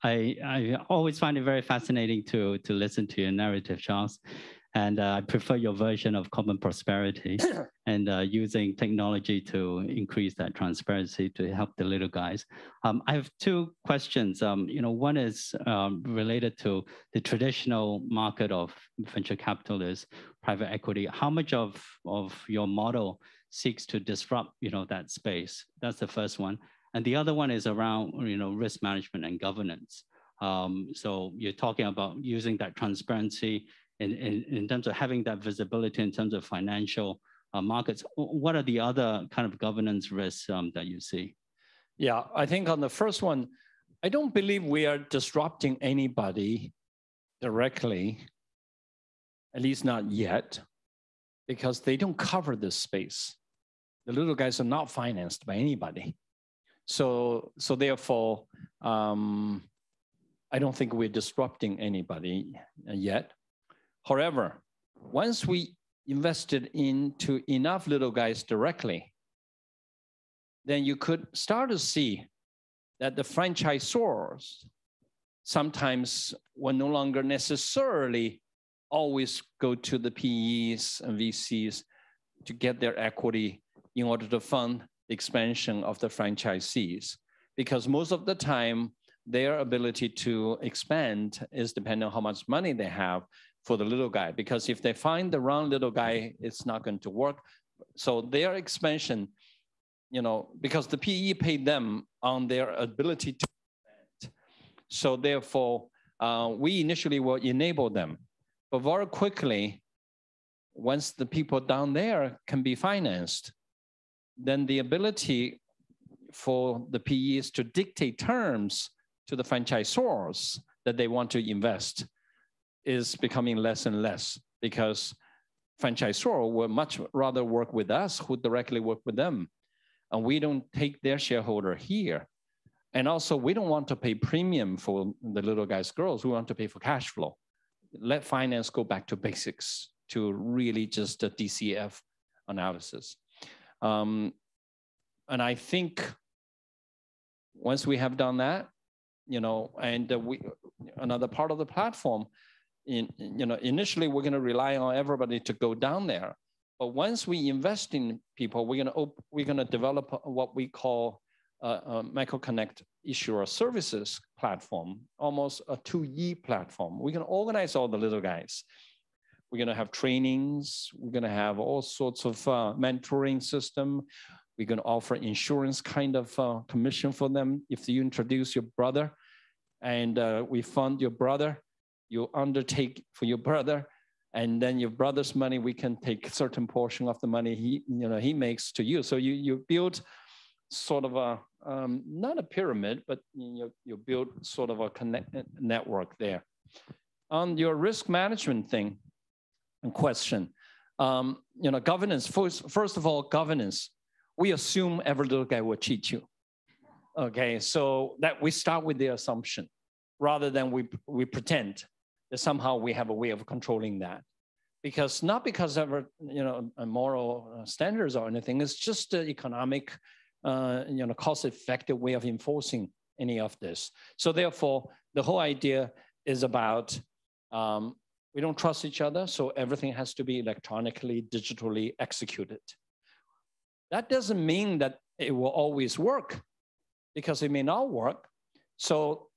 Speaker 5: I always find it very fascinating to listen to your narrative, Charles. And I prefer your version of common prosperity and using technology to increase that transparency to help the little guys. I have two questions. One is related to the traditional market of venture capitalists, private equity. How much of your model seeks to disrupt, that space? That's the first one. And the other one is around, risk management and governance. So you're talking about using that transparency in terms of having that visibility in terms of financial markets. What are the other kind of governance risks that you see?
Speaker 3: Yeah, I think on the first one, I don't believe we are disrupting anybody directly, at least not yet, because they don't cover this space. The little guys are not financed by anybody. So therefore, I don't think we're disrupting anybody yet. However, once we invested into enough little guys directly, then you could start to see that the franchisors sometimes will no longer necessarily always go to the PEs and VCs to get their equity in order to fund the expansion of the franchisees. Because most of the time, their ability to expand is dependent on how much money they have for the little guy. Because if they find the wrong little guy, it's not going to work. So their expansion, because the PE paid them on their ability to expand. So therefore, we initially will enable them. But very quickly, once the people down there can be financed, then the ability for the PEs to dictate terms to the franchisors that they want to invest is becoming less and less, because franchisor will much rather work with us who directly work with them. And we don't take their shareholder here. And also, we don't want to pay premium for the little guys, girls. We want to pay for cash flow. Let finance go back to basics, to really just a DCF analysis. And I think once we have done that, another part of the platform, initially we're going to rely on everybody to go down there. But once we invest in people, we're going to develop what we call Michael Connect Issuer Services platform, almost a 2E platform. We're going to organize all the little guys. We're going to have trainings. We're going to have all sorts of mentoring system. We're going to offer insurance kind of commission for them. If you introduce your brother and we fund your brother, you undertake for your brother, And then your brother's money, we can take a certain portion of the money he makes to you. So you build sort of a, not a pyramid, but you build sort of a network there. On your risk management thing and question, governance, first of all, governance, we assume every little guy will cheat you. Okay, so that we start with the assumption rather than we pretend that somehow we have a way of controlling that. Not because of moral standards or anything, it's just the economic, cost-effective way of enforcing any of this. So therefore, the whole idea is about we don't trust each other, so everything has to be electronically, digitally executed. That doesn't mean that it will always work, because it may not work. So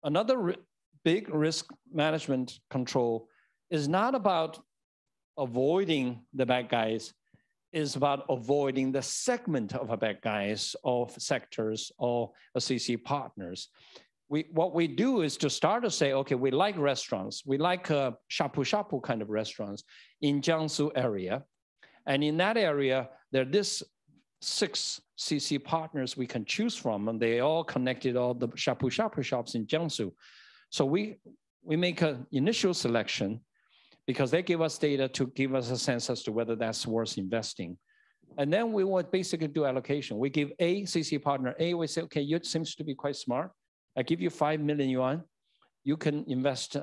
Speaker 3: another big risk management control is not about avoiding the bad guys, it's about avoiding the segment of a bad guys, of sectors, or CC partners. What we do is to start to say, okay, we like restaurants. We like shapu-shapu kind of restaurants in Jiangsu area. And in that area, there are this 6 CC partners we can choose from, and they all connected all the shapu-shapu shops in Jiangsu. So we make an initial selection because they give us data to give us a sense as to whether that's worth investing. And then we will basically do allocation. We give A, CC partner A, we say, okay, you seems to be quite smart. I give you 5 million yuan. You can invest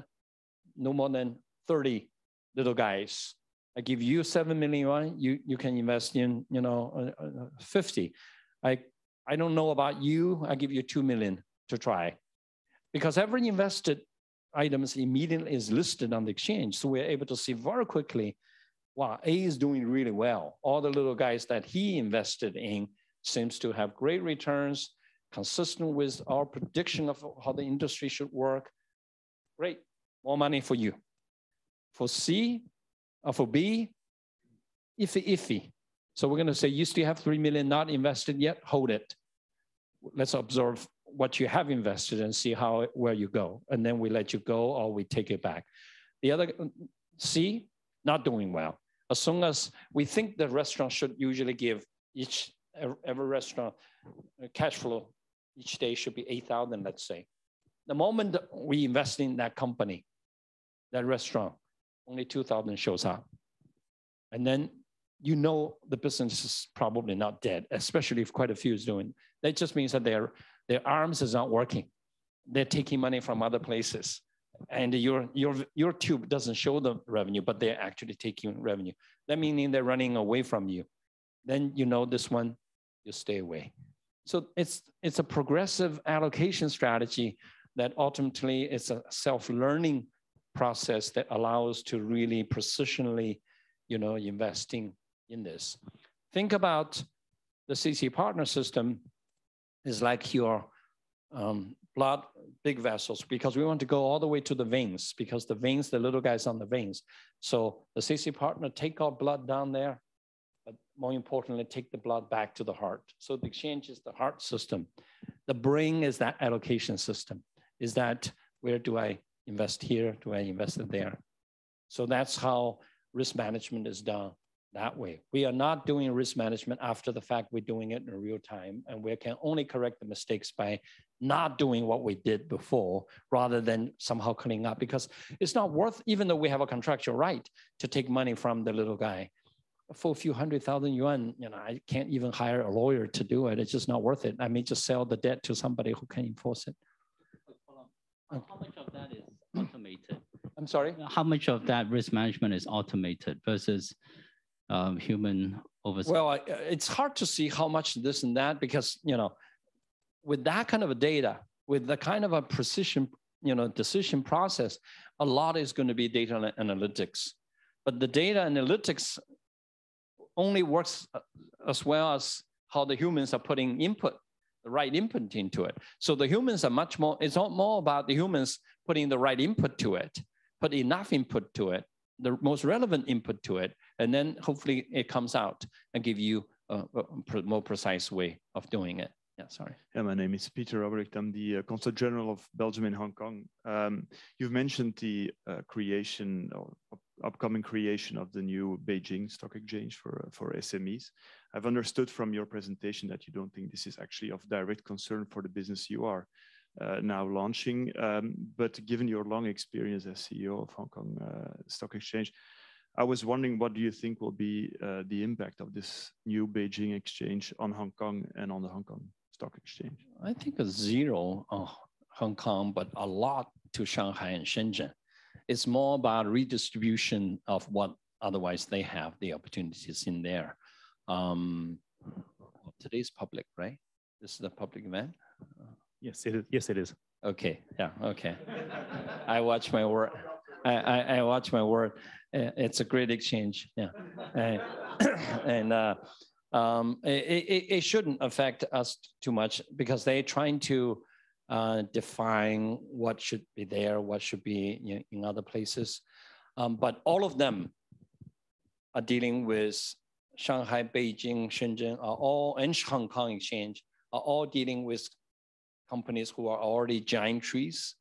Speaker 3: no more than 30 little guys. I give you 7 million yuan. You can invest in 50. I don't know about you. I give you 2 million to try, because every invested items immediately is listed on the exchange. So we're able to see very quickly, wow, A is doing really well. All the little guys that he invested in seems to have great returns, consistent with our prediction of how the industry should work. Great, more money for you. For C, or for B, iffy. So we're gonna say, you still have 3 million not invested yet, hold it. Let's observe what you have invested and see where you go. And then we let you go or we take it back. The other, C, not doing well. As soon as we think the restaurant should usually give every restaurant cash flow each day should be 8,000, let's say. The moment we invest in that company, that restaurant, only 2,000 shows up. And then the business is probably not dead, especially if quite a few is doing. That just means that their arms is not working. They're taking money from other places. And your tube doesn't show the revenue, but they're actually taking revenue. That meaning they're running away from you. Then this one, you stay away. So it's a progressive allocation strategy that ultimately is a self-learning process that allows to really precisionally, investing in this. Think about the CC partner system is like your blood, big vessels, because we want to go all the way to the veins, because the veins, the little guys on the veins. So the CC partner take our blood down there, but more importantly, take the blood back to the heart. So the exchange is the heart system. The brain is that allocation system. Is that where do I invest here? Do I invest it there? So that's how risk management is done that way. We are not doing risk management after the fact. We're doing it in real time, and we can only correct the mistakes by not doing what we did before rather than somehow cleaning up, because it's not worth, even though we have a contractual right to take money from the little guy. For a few 100,000 yuan, I can't even hire a lawyer to do it. It's just not worth it. I may just sell the debt to somebody who can enforce it.
Speaker 5: How much of that is automated?
Speaker 3: I'm sorry?
Speaker 5: How much of that risk management is automated versus human oversight?
Speaker 3: Well, it's hard to see how much this and that, because, with that kind of a data, with the kind of a precision, decision process, a lot is going to be data analytics. But the data analytics only works as well as how the humans are putting the right input into it. So the humans are much more, it's not more about the humans putting the right input to it, put enough input to it, the most relevant input to it, and then hopefully it comes out and give you a more precise way of doing it. Yeah, sorry.
Speaker 6: Yeah, my name is Peter Robrecht. I'm the Consul General of Belgium in Hong Kong. You've mentioned the creation upcoming creation of the new Beijing Stock Exchange for SMEs. I've understood from your presentation that you don't think this is actually of direct concern for the business you are now launching. But given your long experience as CEO of Hong Kong Stock Exchange, I was wondering, what do you think will be the impact of this new Beijing exchange on Hong Kong and on the Hong Kong Stock Exchange?
Speaker 3: I think a zero on Hong Kong, but a lot to Shanghai and Shenzhen. It's more about redistribution of what otherwise they have the opportunities in there. Today's public, right? This is a public event?
Speaker 7: Yes, it is. Yes, it is.
Speaker 3: Okay, yeah, okay. I watch my word. I watch my word. It's a great exchange, yeah. It shouldn't affect us too much because they're trying to define what should be there, what should be in other places. But all of them are dealing with Shanghai, Beijing, Shenzhen, and Hong Kong Exchange are all dealing with companies who are already giant trees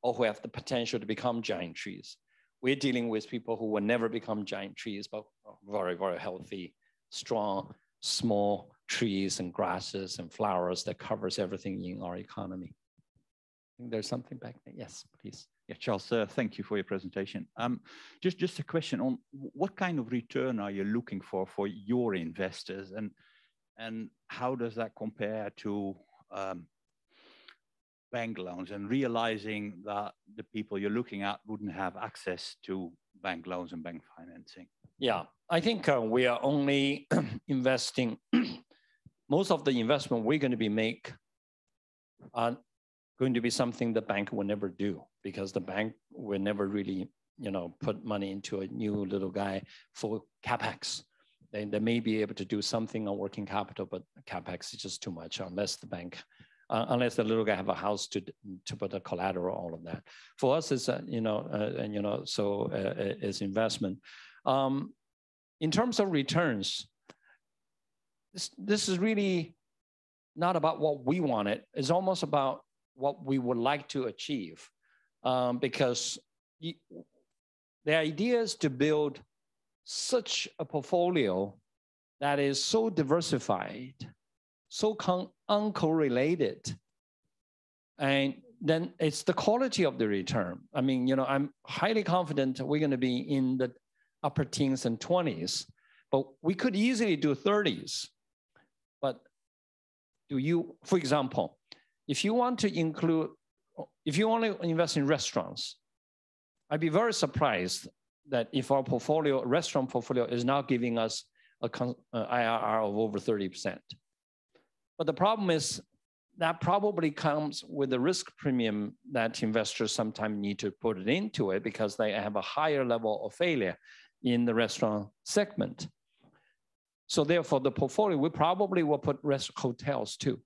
Speaker 3: or who have the potential to become giant trees. We're dealing with people who will never become giant trees, but very, very healthy, strong, small trees and grasses and flowers that covers everything in our economy. I think there's something back there. Yes, please.
Speaker 8: Yeah, Charles, thank you for your presentation. Just a question on what kind of return are you looking for your investors, and how does that compare to bank loans, and realizing that the people you're looking at wouldn't have access to bank loans and bank financing?
Speaker 3: Yeah, I think we are only investing, most of the investment we're going to be make are going to be something the bank will never do, because the bank will never really, put money into a new little guy for CapEx. They may be able to do something on working capital, but CapEx is just too much unless the bank, unless the little guy have a house to put a collateral, all of that. For us, it's it's investment. In terms of returns, this is really not about what we wanted. It's almost about what we would like to achieve, because the idea is to build such a portfolio that is so diversified, so uncorrelated, and then it's the quality of the return. I mean, I'm highly confident we're going to be in the upper teens and 20s, but we could easily do 30s. But for example, if you want to invest in restaurants, I'd be very surprised that if our restaurant portfolio is now giving us a IRR of over 30%. But the problem is that probably comes with the risk premium that investors sometimes need to put it into it, because they have a higher level of failure in the restaurant segment. So therefore, the portfolio, we probably will put hotels too.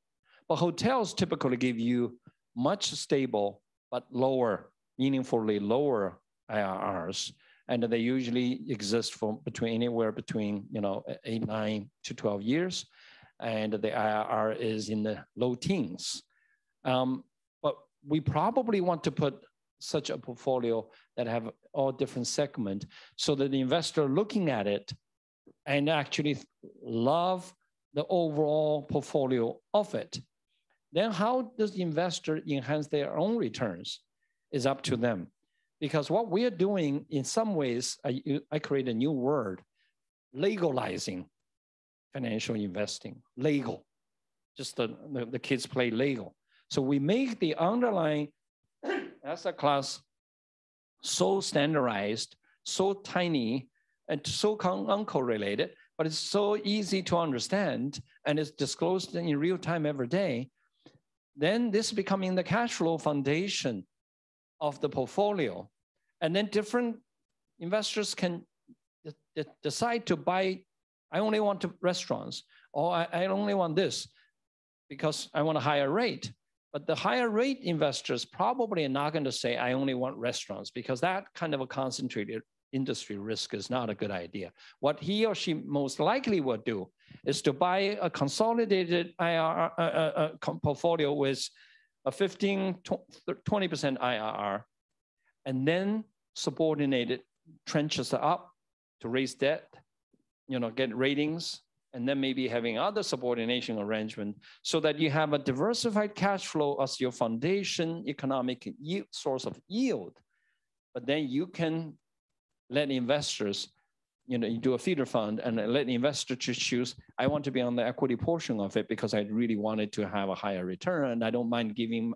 Speaker 3: But hotels typically give you much stable, but meaningfully lower IRRs. And they usually exist for anywhere between 8, 9 to 12 years. And the IRR is in the low teens. But we probably want to put such a portfolio that have all different segments, so that the investor looking at it and actually love the overall portfolio of it. Then how does the investor enhance their own returns is up to them. Because what we are doing, in some ways, I create a new word, legalizing financial investing. Legal, just the kids play Lego. So we make the underlying asset class so standardized, so tiny, and so uncorrelated, but it's so easy to understand, and it's disclosed in real time every day. Then this is becoming the cash flow foundation of the portfolio. And then different investors can decide to buy, I only want restaurants, or I only want this because I want a higher rate. But the higher rate investors probably are not going to say, I only want restaurants, because that kind of a concentrated industry risk is not a good idea. What he or she most likely will do is to buy a consolidated IRR portfolio with a 15, 20% IRR, and then subordinate it trenches up to raise debt, get ratings, and then maybe having other subordination arrangement so that you have a diversified cash flow as your foundation economic source of yield. But then you can let investors, you do a feeder fund and let the investor to choose, I want to be on the equity portion of it because I really wanted to have a higher return, and I don't mind giving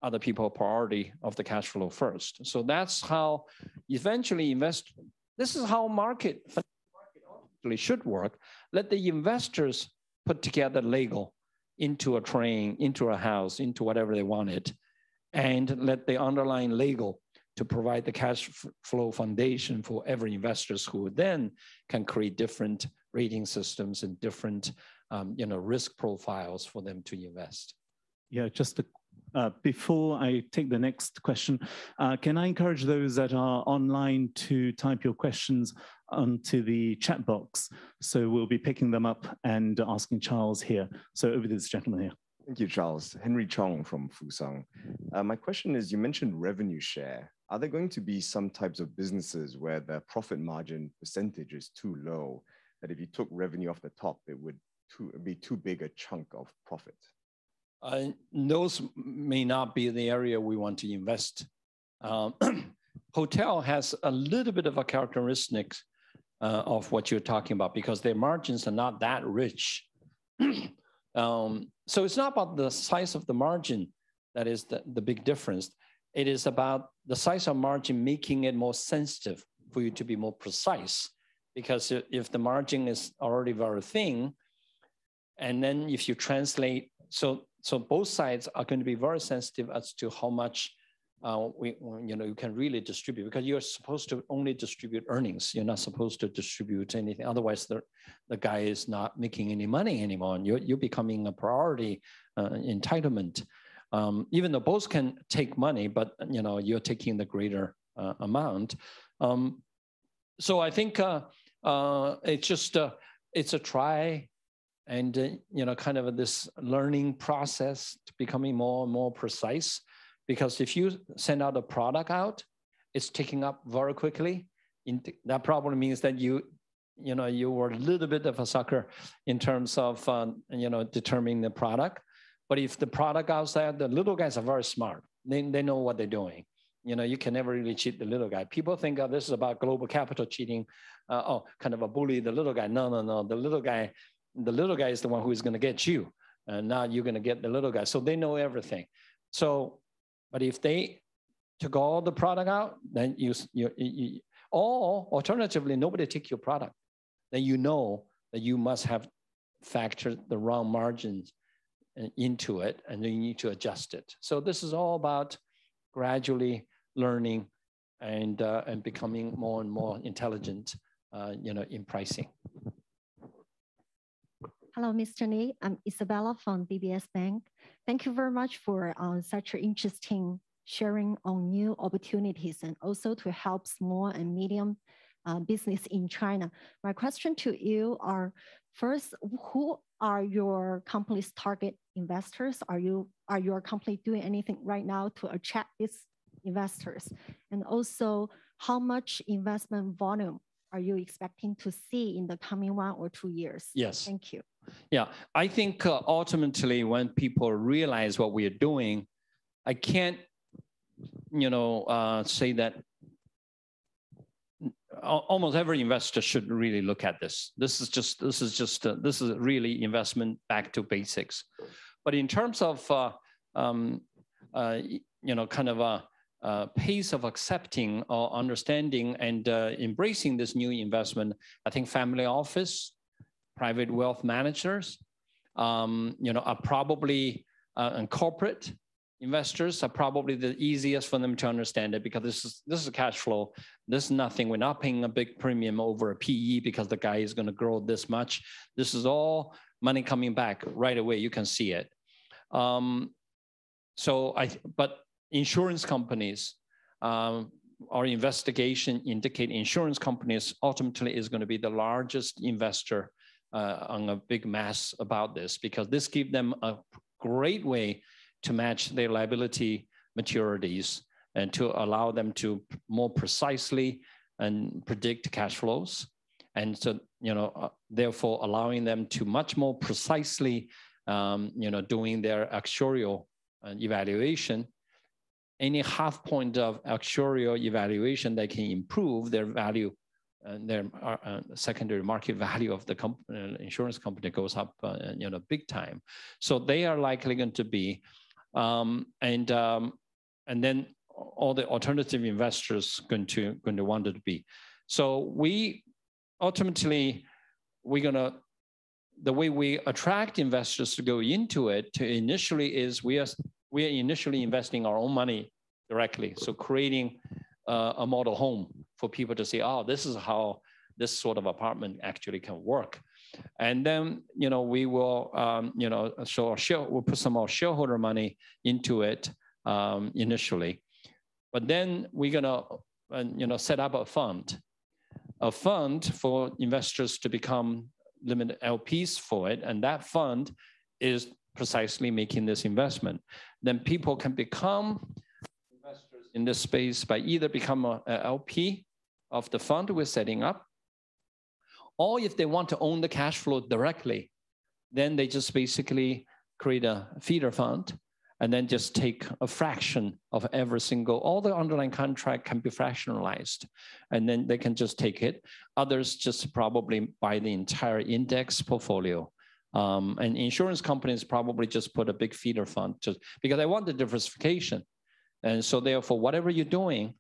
Speaker 3: other people a priority of the cash flow first. So that's how eventually this is how market should work. Let the investors put together Lego into a train, into a house, into whatever they wanted, and let the underlying Lego to provide the cash flow foundation for every investors who then can create different rating systems and different risk profiles for them to invest.
Speaker 7: Yeah, just before I take the next question, can I encourage those that are online to type your questions onto the chat box? So we'll be picking them up and asking Charles here. So over to this gentleman here.
Speaker 9: Thank you, Charles. Henry Chong from Fusang. My question is, you mentioned revenue share. Are there going to be some types of businesses where the profit margin percentage is too low, that if you took revenue off the top, it would be too big a chunk of profit?
Speaker 3: Those may not be the area we want to invest. Hotel has a little bit of a characteristics of what you're talking about because their margins are not that rich. So it's not about the size of the margin that is the big difference. It is about the size of margin making it more sensitive for you to be more precise. Because if the margin is already very thin, and then if you translate, so both sides are going to be very sensitive as to how much you can really distribute, because you're supposed to only distribute earnings. You're not supposed to distribute anything. Otherwise, the guy is not making any money anymore, and you're becoming a priority entitlement. Even though both can take money, but you're taking the greater amount. So I think it's just it's a try. And kind of this learning process to becoming more and more precise, because if you send out a product out, it's taking up very quickly. That probably means that you were a little bit of a sucker in terms of determining the product. But if the product outside, the little guys are very smart. They know what they're doing. You can never really cheat the little guy. People think this is about global capital cheating. Kind of a bully the little guy. No. The little guy is the one who is going to get you, and now you're going to get the little guy. So they know everything. So, but if they took all the product out, then or alternatively, nobody take your product, then you know that you must have factored the wrong margins into it, and then you need to adjust it. So this is all about gradually learning and becoming more and more intelligent, in pricing.
Speaker 10: Hello, Mr. Lee. I'm Isabella from DBS Bank. Thank you very much for such an interesting sharing on new opportunities and also to help small and medium business in China. My question to you are, first, who are your company's target investors? Are your company doing anything right now to attract these investors? And also, how much investment volume are you expecting to see in the coming 1 or 2 years?
Speaker 3: Yes.
Speaker 10: Thank you.
Speaker 3: Yeah, I think ultimately when people realize what we are doing, I can't, say that almost every investor should really look at this. This is really investment back to basics. But in terms of, kind of a pace of accepting or understanding and embracing this new investment, I think family office, private wealth managers, are probably, and corporate investors are probably the easiest for them to understand it, because this is a cash flow. This is nothing. We're not paying a big premium over a PE because the guy is going to grow this much. This is all money coming back right away. You can see it. But insurance companies, our investigation indicate insurance companies ultimately is going to be the largest investor on a big mass about this, because this gives them a great way to match their liability maturities and to allow them to more precisely and predict cash flows. And so, therefore allowing them to much more precisely, doing their actuarial evaluation. Any half point of actuarial evaluation that can improve their value, their secondary market value of the insurance company goes up, big time. So they are likely going to be, and then all the alternative investors going to want it to be. So we ultimately, the way we attract investors to go into it initially is we are initially investing our own money directly. So creating a model home for people to say, oh, this is how this sort of apartment actually can work. And then, we will, we'll put some more shareholder money into it initially. But then we're gonna, set up a fund for investors to become limited LPs for it. And that fund is precisely making this investment. Then people can become investors in this space by either become an LP of the fund we're setting up, or if they want to own the cash flow directly, then they just basically create a feeder fund and then just take a fraction of every single, all the underlying contract can be fractionalized, and then they can just take it. Others just probably buy the entire index portfolio. And insurance companies probably just put a big feeder fund just because they want the diversification. And so therefore, whatever you're doing,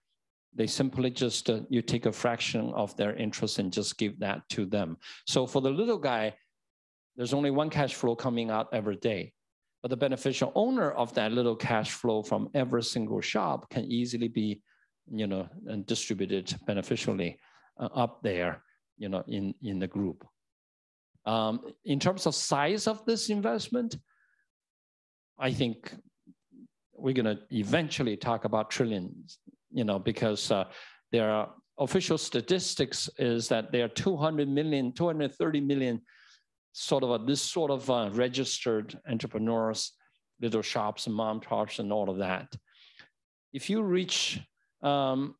Speaker 3: they simply just, you take a fraction of their interest and just give that to them. So for the little guy, there's only one cash flow coming out every day. But the beneficial owner of that little cash flow from every single shop can easily be, and distributed beneficially up there, in the group. In terms of size of this investment, I think we're going to eventually talk about trillions, because there are official statistics is that there are 200 million, 230 million this sort of registered entrepreneurs, little shops and mom shops and all of that. If you reach 1%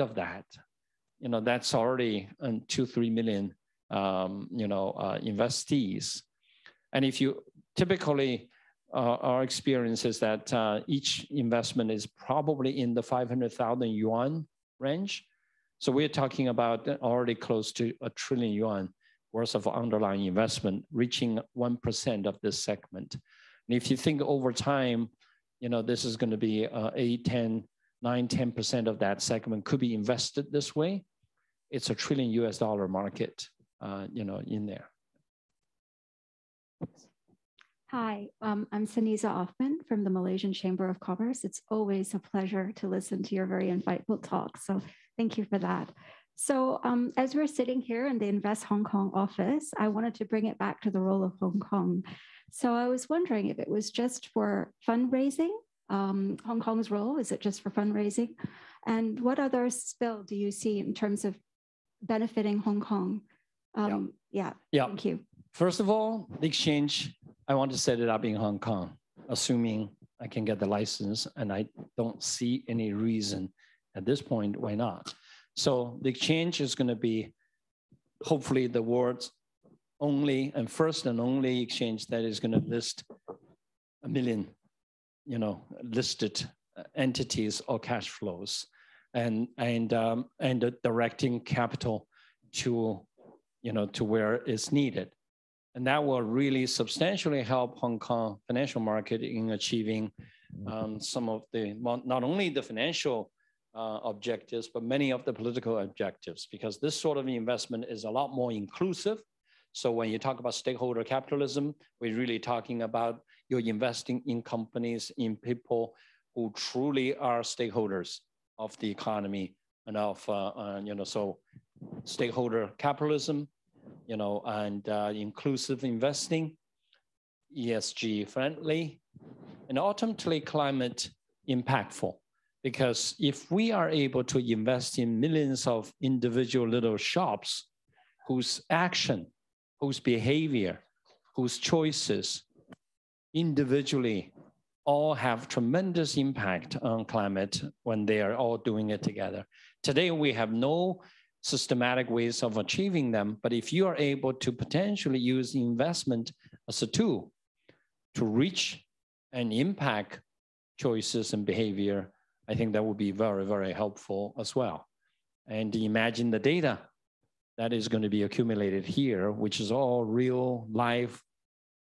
Speaker 3: of that, that's already 2-3 million, investees. And if you typically, our experience is that each investment is probably in the 500,000 yuan range. So we're talking about already close to 1 trillion yuan worth of underlying investment, reaching 1% of this segment. And if you think over time, this is going to be 9-10% of that segment could be invested this way. It's $1 trillion market, in there.
Speaker 11: Hi, I'm Sanisa Offman from the Malaysian Chamber of Commerce. It's always a pleasure to listen to your very insightful talk. So thank you for that. So as we're sitting here in the Invest Hong Kong office, I wanted to bring it back to the role of Hong Kong. So I was wondering if it was just for fundraising, Hong Kong's role, is it just for fundraising? And what other spill do you see in terms of benefiting Hong Kong? Yeah, thank you.
Speaker 3: First of all, the exchange, I want to set it up in Hong Kong, assuming I can get the license, and I don't see any reason at this point why not. So the exchange is going to be hopefully the world's only and first and only exchange that is going to list 1 million, listed entities or cash flows, and directing capital to, to where it's needed. And that will really substantially help Hong Kong financial market in achieving some of the, not only the financial objectives, but many of the political objectives, because this sort of investment is a lot more inclusive. So when you talk about stakeholder capitalism, we're really talking about you're investing in companies, in people who truly are stakeholders of the economy and of, so stakeholder capitalism, and inclusive investing, ESG friendly, and ultimately climate impactful. Because if we are able to invest in millions of individual little shops whose action, whose behavior, whose choices individually all have tremendous impact on climate when they are all doing it together, Today, we have no systematic ways of achieving them, but if you are able to potentially use investment as a tool to reach and impact choices and behavior, I think that would be very, very helpful as well. And imagine the data that is going to be accumulated here, which is all real, live,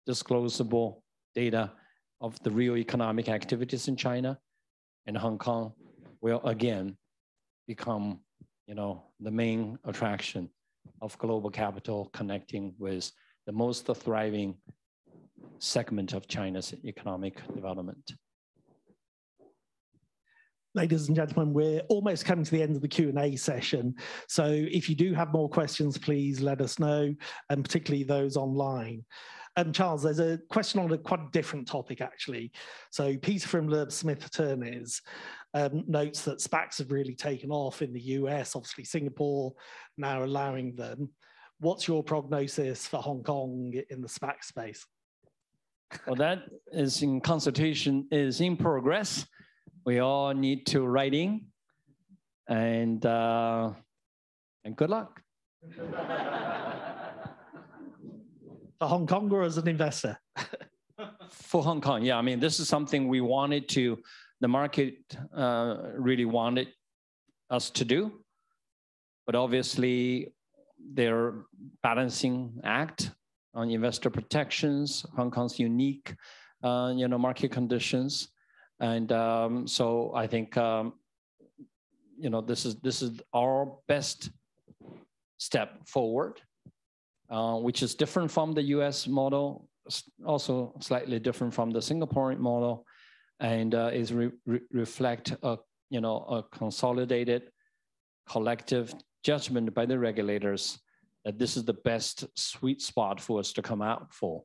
Speaker 3: disclosable data of the real economic activities in China, and Hong Kong will again become, the main attraction of global capital connecting with the most thriving segment of China's economic development.
Speaker 2: Ladies and gentlemen, we're almost coming to the end of the Q&A session. So if you do have more questions, please let us know, and particularly those online. Charles, there's a question on a quite different topic, actually. So Peter from the Smith Attorneys notes that SPACs have really taken off in the US, obviously Singapore now allowing them. What's your prognosis for Hong Kong in the SPAC space?
Speaker 3: Well, that is in consultation, is in progress. We all need to write in, and good luck.
Speaker 2: For Hong Kong or as an investor?
Speaker 3: For Hong Kong, yeah. I mean, this is something we wanted to, the market really wanted us to do, but obviously their balancing act on investor protections, Hong Kong's unique, market conditions. And so I think, this is our best step forward, which is different from the US model, also slightly different from the Singaporean model, and is reflect a consolidated collective judgment by the regulators that this is the best sweet spot for us to come out for.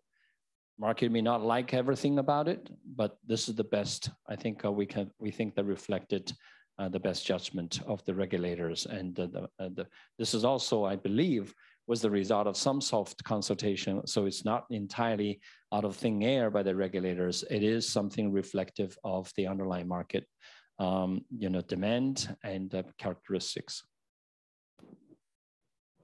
Speaker 3: Market may not like everything about it, but this is the best. I think we think that reflected the best judgment of the regulators, and this is also, I believe, was the result of some soft consultation. So it's not entirely out of thin air by the regulators. It is something reflective of the underlying market, demand and characteristics.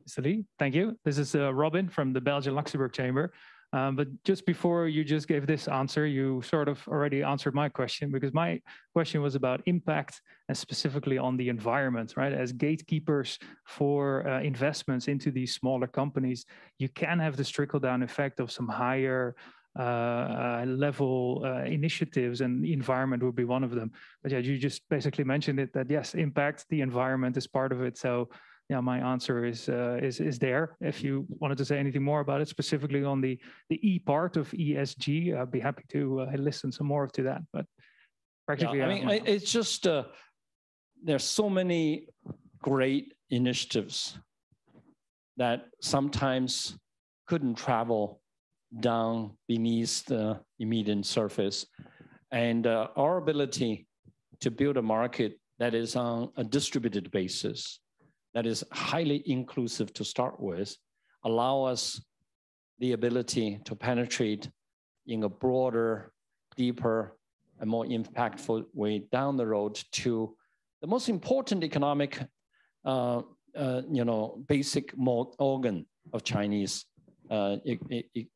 Speaker 1: Mr. Lee, thank you. This is Robin from the Belgian Luxembourg Chamber. But just before you just gave this answer, you sort of already answered my question, because my question was about impact and specifically on the environment, right? As gatekeepers for investments into these smaller companies, you can have this trickle-down effect of some higher level initiatives, and the environment would be one of them. But yeah, you just basically mentioned it, that yes, impact, the environment is part of it. So yeah, my answer is there. If you wanted to say anything more about it, specifically on the E part of ESG, I'd be happy to listen some more to that. But practically,
Speaker 3: yeah, I mean, it's just there's so many great initiatives that sometimes couldn't travel down beneath the immediate surface, and our ability to build a market that is on a distributed basis, that is highly inclusive to start with, allow us the ability to penetrate in a broader, deeper, and more impactful way down the road to the most important economic, basic organ of Chinese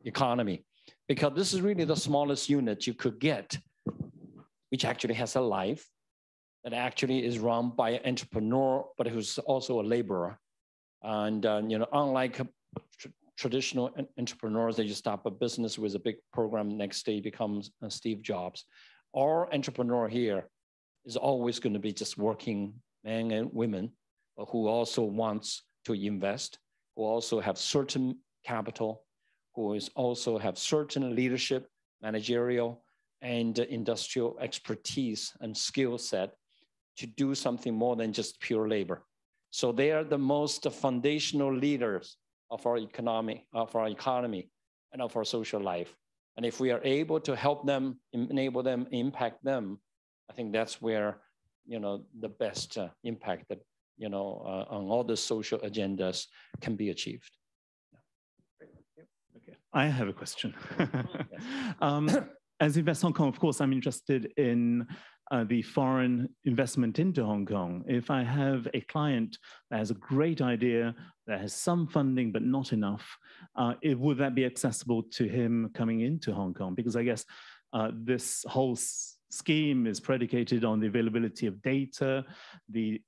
Speaker 3: economy, because this is really the smallest unit you could get, which actually has a life, that actually is run by an entrepreneur, but who's also a laborer. And unlike traditional entrepreneurs, they just start a business with a big program, next day becomes Steve Jobs. Our entrepreneur here is always going to be just working men and women who also wants to invest, who also have certain capital, who also have certain leadership, managerial, and industrial expertise and skill set to do something more than just pure labor. So they are the most foundational leaders of our economy, and of our social life. And if we are able to help them, enable them, impact them, I think that's where the best impact that on all the social agendas can be achieved.
Speaker 7: Okay, I have a question. As Invest Hong Kong, of course, I'm interested in the foreign investment into Hong Kong. If I have a client that has a great idea, that has some funding but not enough, would that be accessible to him coming into Hong Kong? Because I guess this whole scheme is predicated on the availability of data, the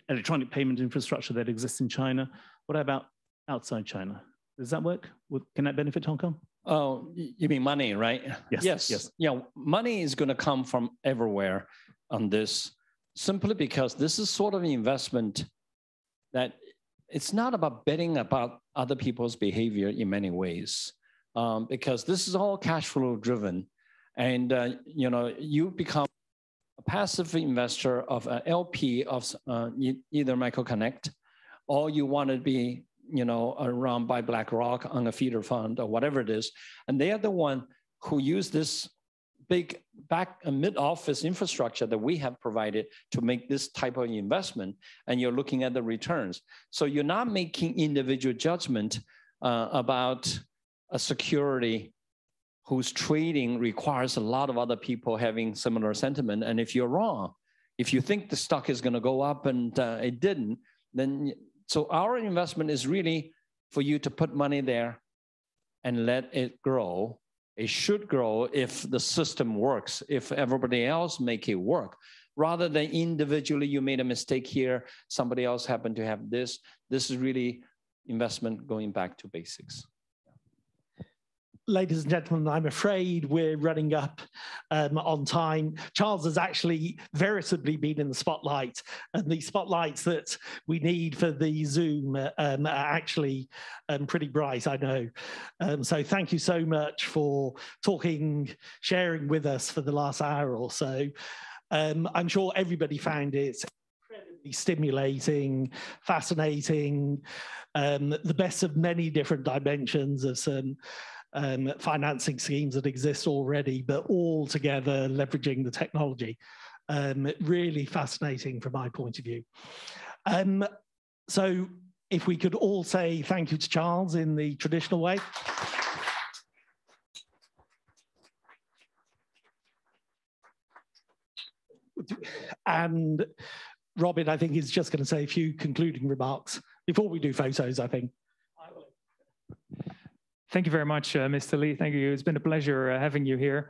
Speaker 7: electronic payment infrastructure that exists in China. What about outside China? Does that work? Can that benefit Hong Kong?
Speaker 3: Oh, you mean money, right?
Speaker 7: Yes. Yes.
Speaker 3: Yeah, money is going to come from everywhere on this, simply because this is sort of an investment that it's not about betting about other people's behavior in many ways, because this is all cash flow driven, and you become a passive investor of an LP of either MicroConnect, or you want to be run by BlackRock on a feeder fund or whatever it is. And they are the one who use this big back and mid-office infrastructure that we have provided to make this type of investment, and you're looking at the returns. So you're not making individual judgment about a security whose trading requires a lot of other people having similar sentiment. And if you're wrong, if you think the stock is going to go up and it didn't, then so our investment is really for you to put money there and let it grow. It should grow if the system works, if everybody else make it work, rather than individually you made a mistake here, somebody else happened to have this. This is really investment going back to basics.
Speaker 2: Ladies and gentlemen, I'm afraid we're running up on time. Charles has actually veritably been in the spotlight, and the spotlights that we need for the Zoom are actually pretty bright, I know. So thank you so much for talking, sharing with us for the last hour or so. I'm sure everybody found it incredibly stimulating, fascinating, the best of many different dimensions of some financing schemes that exist already, but all together leveraging the technology. Really fascinating from my point of view. So if we could all say thank you to Charles in the traditional way. And Robin, I think, is just going to say a few concluding remarks before we do photos, I think.
Speaker 1: Thank you very much, Mr. Lee. Thank you. It's been a pleasure having you here.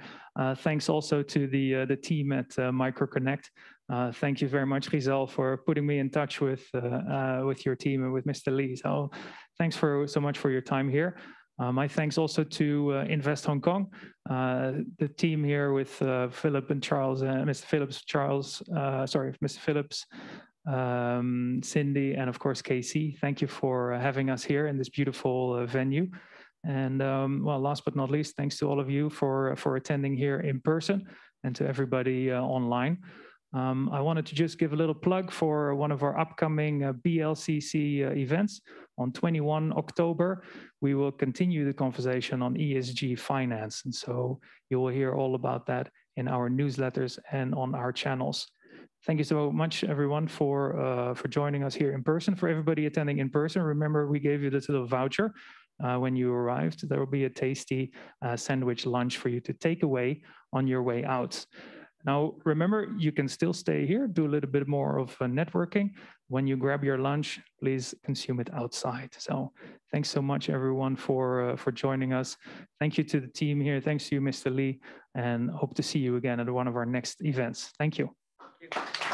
Speaker 1: Thanks also to the team at MicroConnect. Thank you very much, Rizal, for putting me in touch with your team and with Mr. Lee. So thanks so much for your time here. My thanks also to Invest Hong Kong, the team here with Philip and Charles, Mr. Phillips, Mr. Phillips, Cindy, and of course, Casey. Thank you for having us here in this beautiful venue. And well, last but not least, thanks to all of you for attending here in person, and to everybody online. I wanted to just give a little plug for one of our upcoming BLCC events. On 21 October, we will continue the conversation on ESG finance. And so you will hear all about that in our newsletters and on our channels. Thank you so much, everyone, for joining us here in person. For everybody attending in person, remember we gave you this little voucher when you arrived. There will be a tasty sandwich lunch for you to take away on your way out. Now, remember, you can still stay here, do a little bit more of networking. When you grab your lunch, please consume it outside. So thanks so much, everyone, for joining us. Thank you to the team here. Thanks to you, Mr. Lee, and hope to see you again at one of our next events. Thank you. Thank you.